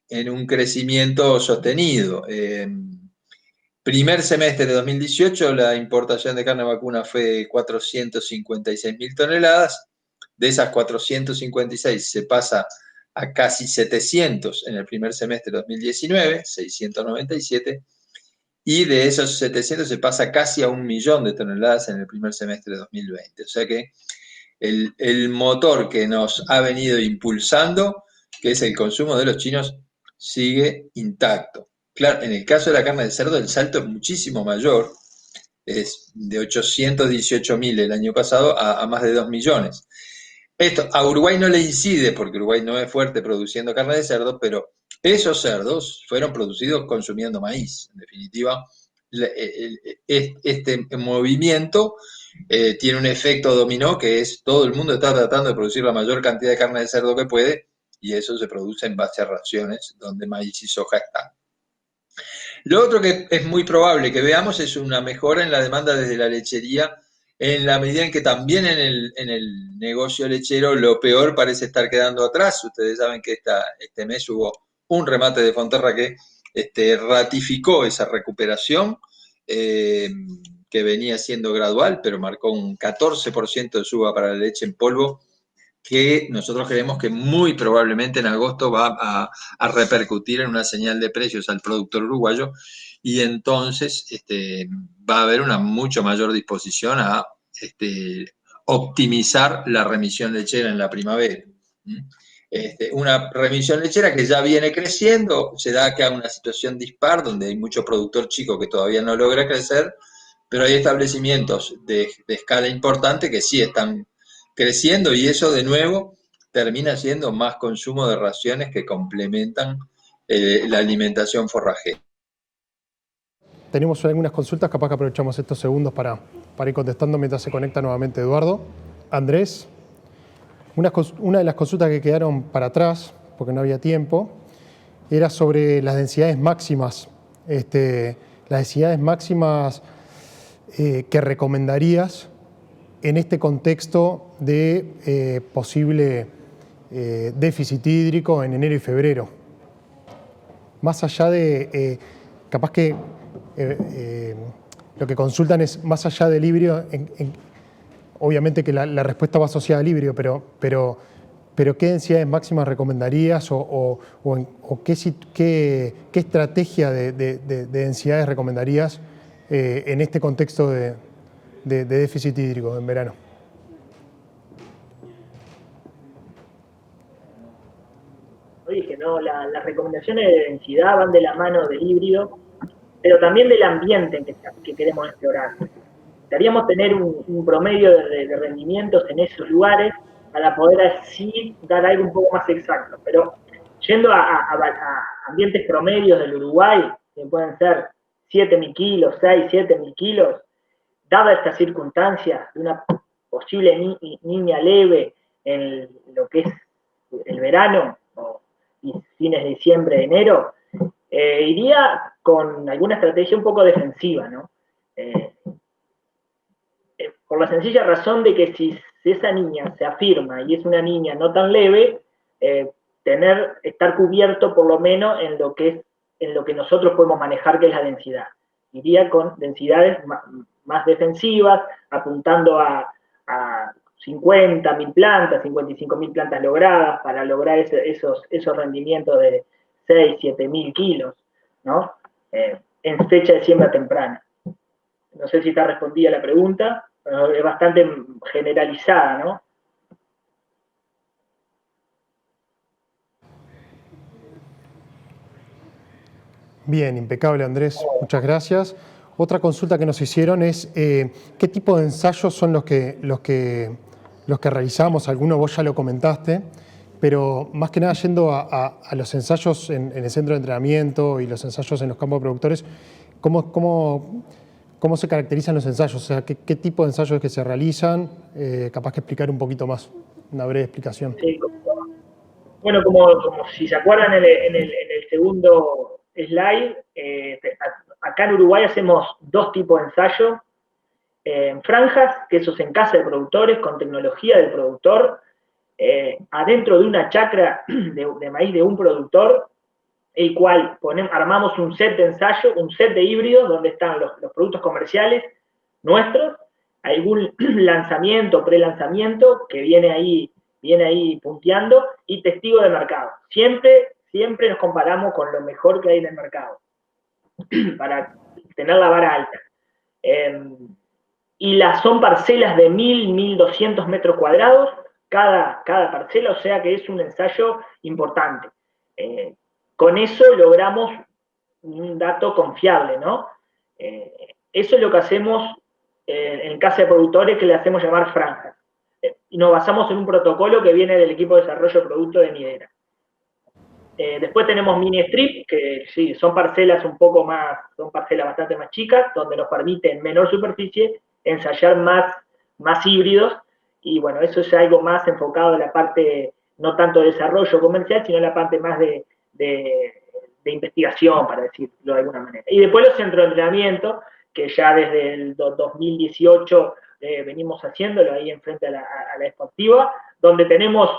H: en un crecimiento sostenido. Primer semestre de 2018 la importación de carne vacuna fue 456.000 toneladas, de esas 456 se pasa a casi 700 en el primer semestre de 2019, 697, y de esos 700 se pasa casi a 1 millón de toneladas en el primer semestre de 2020. O sea que el motor que nos ha venido impulsando, que es el consumo de los chinos, sigue intacto. Claro, en el caso de la carne de cerdo el salto es muchísimo mayor, es de 818.000 el año pasado a más de 2 millones. Esto a Uruguay no le incide porque Uruguay no es fuerte produciendo carne de cerdo, pero esos cerdos fueron producidos consumiendo maíz. En definitiva, este movimiento tiene un efecto dominó, que es todo el mundo está tratando de producir la mayor cantidad de carne de cerdo que puede, y eso se produce en base a raciones donde maíz y soja están. Lo otro que es muy probable que veamos es una mejora en la demanda desde la lechería, en la medida en que también en el negocio lechero lo peor parece estar quedando atrás. Ustedes saben que este mes hubo un remate de Fonterra que ratificó esa recuperación, que venía siendo gradual, pero marcó un 14% de suba para la leche en polvo, que nosotros creemos que muy probablemente en agosto va a repercutir en una señal de precios al productor uruguayo, y entonces va a haber una mucho mayor disposición a optimizar la remisión lechera en la primavera. Una remisión lechera que ya viene creciendo, se da acá una situación dispar donde hay mucho productor chico que todavía no logra crecer, pero hay establecimientos de escala importante que sí están creciendo y eso de nuevo termina siendo más consumo de raciones que complementan la alimentación forrajera.
B: Tenemos algunas consultas, capaz que aprovechamos estos segundos para ir contestando mientras se conecta nuevamente Eduardo. Andrés, una de las consultas que quedaron para atrás, porque no había tiempo, era sobre las densidades máximas. Las densidades máximas que recomendarías en este contexto de posible déficit hídrico en enero y febrero. Más allá de, capaz que lo que consultan es más allá del híbrido, obviamente que la respuesta va asociada al híbrido, pero ¿qué densidades máximas recomendarías o qué estrategia de densidades recomendarías en este contexto de déficit hídrico en verano?
D: Dije, ¿no? Las recomendaciones de densidad van de la mano del híbrido, pero también del ambiente que queremos explorar. Necesitaríamos tener un promedio de rendimientos en esos lugares para poder así dar algo un poco más exacto. Pero yendo a ambientes promedios del Uruguay, que pueden ser 7.000 kilos, 6, 7.000 kilos, dada esta circunstancia de una posible niña leve en lo que es el verano, y fines de diciembre, enero, iría con alguna estrategia un poco defensiva, ¿no? Por la sencilla razón de que si esa niña se afirma y es una niña no tan leve, estar cubierto por lo menos en lo que nosotros podemos manejar, que es la densidad. Iría con densidades más defensivas, apuntando a 50.000 plantas, 55.000 plantas logradas, para lograr esos rendimientos de 6, 7.000 kilos, ¿no? En fecha de siembra temprana. No sé si está respondida la pregunta, pero es bastante generalizada, ¿no?
B: Bien, impecable, Andrés. Muchas gracias. Otra consulta que nos hicieron es ¿qué tipo de ensayos son los que realizamos? Algunos vos ya lo comentaste, pero más que nada yendo a los ensayos en el centro de entrenamiento y los ensayos en los campos productores, ¿cómo se caracterizan los ensayos? O sea, ¿qué tipo de ensayos es que se realizan? Capaz que explicar un poquito más, una breve explicación.
D: Sí, bueno, como si se acuerdan en el segundo slide, acá en Uruguay hacemos dos tipos de ensayo, en franjas, que eso es en casa de productores, con tecnología del productor, adentro de una chacra de maíz de un productor, el cual armamos un set de ensayo, un set de híbridos, donde están los productos comerciales nuestros, algún lanzamiento, pre-lanzamiento, que viene ahí punteando, y testigo de mercado. Siempre nos comparamos con lo mejor que hay en el mercado, para tener la vara alta. Y son parcelas de 1.000, 1.200 metros cuadrados, cada parcela, o sea que es un ensayo importante. Con eso logramos un dato confiable, ¿no? Eso es lo que hacemos en casa de productores, que le hacemos llamar franjas. Y nos basamos en un protocolo que viene del equipo de desarrollo de producto de Midera. Después tenemos mini strip, que sí, son parcelas bastante más chicas, donde nos permite en menor superficie ensayar más híbridos, y bueno, eso es algo más enfocado en la parte, no tanto de desarrollo comercial, sino en la parte más de investigación, para decirlo de alguna manera. Y después los centros de entrenamiento, que ya desde el 2018 venimos haciéndolo ahí enfrente a la Expo Activa, donde tenemos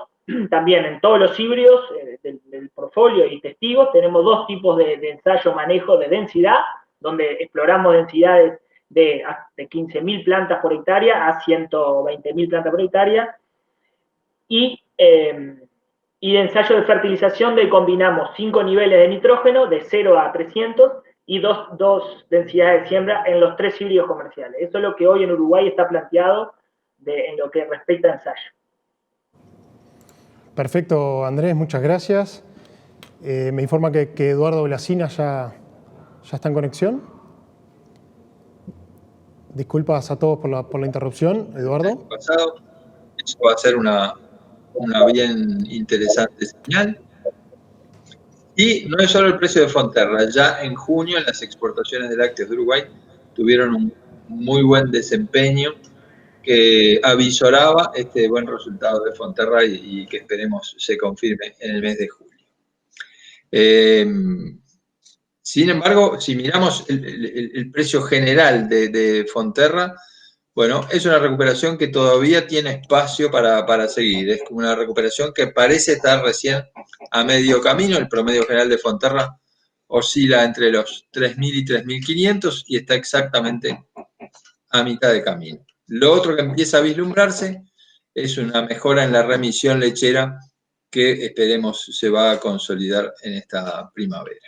D: también en todos los híbridos del portfolio y testigos, tenemos dos tipos de ensayo manejo de densidad, donde exploramos densidades de 15.000 plantas por hectárea a 120.000 plantas por hectárea, y de ensayo de fertilización, donde combinamos 5 niveles de nitrógeno de 0 a 300 y dos densidades de siembra en los 3 híbridos comerciales. Eso es lo que hoy en Uruguay está planteado en lo que respecta a ensayo.
B: Perfecto, Andrés, muchas gracias. Me informa que Eduardo Blasina ya está en conexión. Disculpas a todos por la interrupción, Eduardo.
H: eso va a ser una bien interesante señal. Y no es solo el precio de Fonterra, ya en junio las exportaciones de lácteos de Uruguay tuvieron un muy buen desempeño que avisoraba este buen resultado de Fonterra y que esperemos se confirme en el mes de julio. Sin embargo, si miramos el precio general de Fonterra, bueno, es una recuperación que todavía tiene espacio para seguir. Es una recuperación que parece estar recién a medio camino. El promedio general de Fonterra oscila entre los 3.000 y 3.500 y está exactamente a mitad de camino. Lo otro que empieza a vislumbrarse es una mejora en la remisión lechera que esperemos se va a consolidar en esta primavera.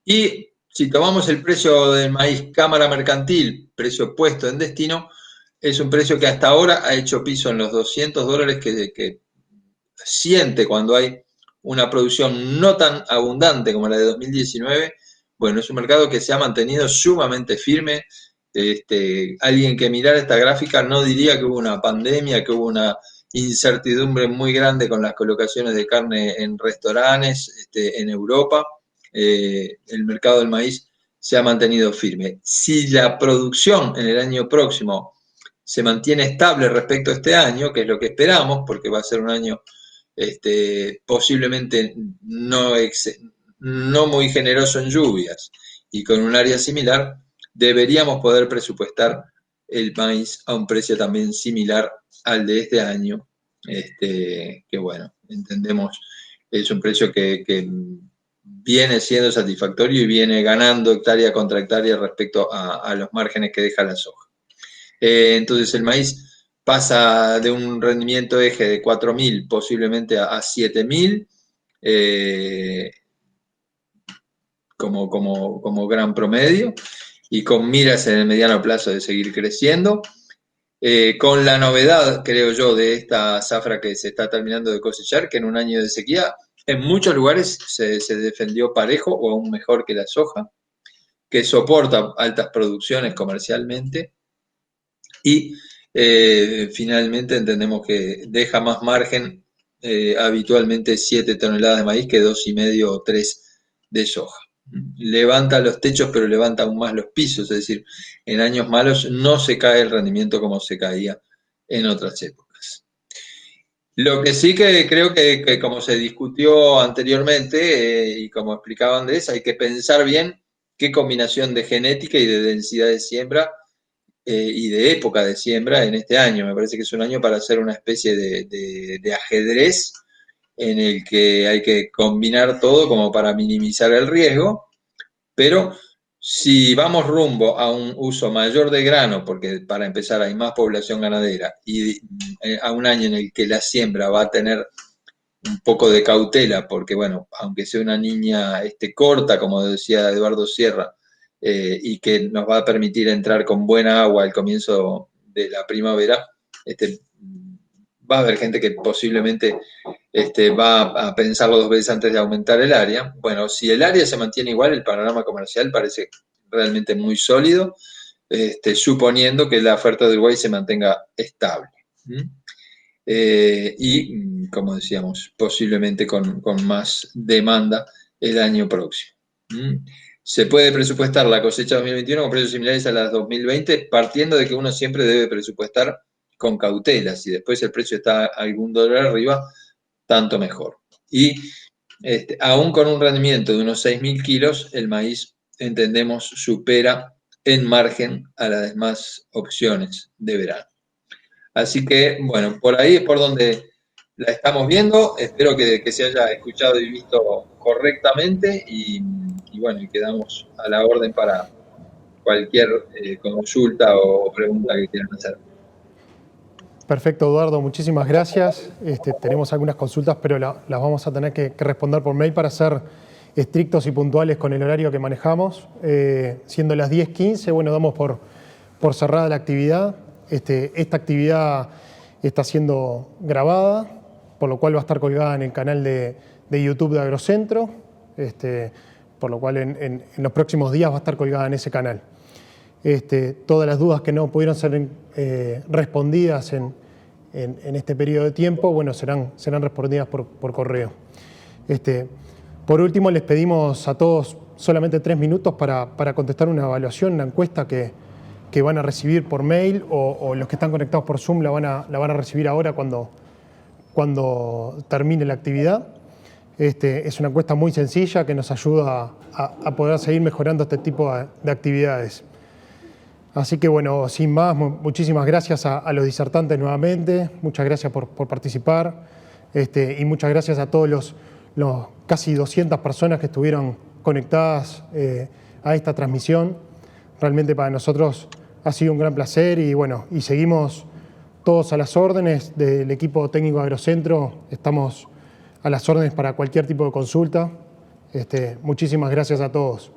H: Y si tomamos el precio del maíz cámara mercantil, precio puesto en destino, es un precio que hasta ahora ha hecho piso en los $200 que siente cuando hay una producción no tan abundante como la de 2019. Bueno, es un mercado que se ha mantenido sumamente firme. Alguien que mirara esta gráfica no diría que hubo una pandemia, que hubo una incertidumbre muy grande con las colocaciones de carne en restaurantes en Europa. El mercado del maíz se ha mantenido firme. Si la producción en el año próximo se mantiene estable respecto a este año, que es lo que esperamos, porque va a ser un año posiblemente no muy generoso en lluvias y con un área similar, deberíamos poder presupuestar el maíz a un precio también similar al de este año, que bueno, entendemos es un precio que viene siendo satisfactorio y viene ganando hectárea contra hectárea respecto a los márgenes que deja la soja. Entonces el maíz pasa de un rendimiento eje de 4.000 posiblemente a 7.000 como gran promedio y con miras en el mediano plazo de seguir creciendo. Con la novedad, creo yo, de esta zafra que se está terminando de cosechar, que en un año de sequía en muchos lugares se defendió parejo o aún mejor que la soja, que soporta altas producciones comercialmente y finalmente entendemos que deja más margen, habitualmente 7 toneladas de maíz que 2,5 o 3 de soja. Levanta los techos, pero levanta aún más los pisos, es decir, en años malos no se cae el rendimiento como se caía en otras épocas. Lo que sí que creo que como se discutió anteriormente y como explicaba Andrés, hay que pensar bien qué combinación de genética y de densidad de siembra y de época de siembra en este año. Me parece que es un año para hacer una especie de ajedrez en el que hay que combinar todo como para minimizar el riesgo, pero si vamos rumbo a un uso mayor de grano, porque para empezar hay más población ganadera, y a un año en el que la siembra va a tener un poco de cautela, porque bueno, aunque sea una niña corta, como decía Eduardo Sierra, y que nos va a permitir entrar con buena agua al comienzo de la primavera, va a haber gente que posiblemente va a pensarlo 2 veces antes de aumentar el área. Bueno, si el área se mantiene igual, el panorama comercial parece realmente muy sólido, suponiendo que la oferta de Uruguay se mantenga estable. Y, como decíamos, posiblemente con más demanda el año próximo. Se puede presupuestar la cosecha 2021 con precios similares a las 2020, partiendo de que uno siempre debe presupuestar con cautela. Si después el precio está algún dólar arriba, tanto mejor. Y aún con un rendimiento de unos 6.000 kilos, el maíz, entendemos, supera en margen a las demás opciones de verano. Así que, bueno, por ahí es por donde la estamos viendo. Espero que se haya escuchado y visto correctamente y bueno, y quedamos a la orden para cualquier consulta o pregunta que quieran hacer.
B: Perfecto, Eduardo, muchísimas gracias. Tenemos algunas consultas, pero las vamos a tener que responder por mail para ser estrictos y puntuales con el horario que manejamos. Siendo las 10:15, bueno, damos por cerrada la actividad. Esta actividad está siendo grabada, por lo cual va a estar colgada en el canal de YouTube de Agrocentro, por lo cual en los próximos días va a estar colgada en ese canal. Todas las dudas que no pudieron ser respondidas en en este periodo de tiempo, bueno, serán respondidas por correo. Por último, les pedimos a todos solamente 3 minutos para contestar una evaluación, una encuesta que van a recibir por mail o los que están conectados por Zoom la van a recibir ahora cuando termine la actividad. Es una encuesta muy sencilla que nos ayuda a poder seguir mejorando este tipo de actividades. Así que bueno, sin más, muchísimas gracias a los disertantes nuevamente, muchas gracias por participar y muchas gracias a todos los casi 200 personas que estuvieron conectadas a esta transmisión. Realmente para nosotros ha sido un gran placer y bueno, y seguimos todos a las órdenes del equipo técnico de Agrocentro, estamos a las órdenes para cualquier tipo de consulta. Muchísimas gracias a todos.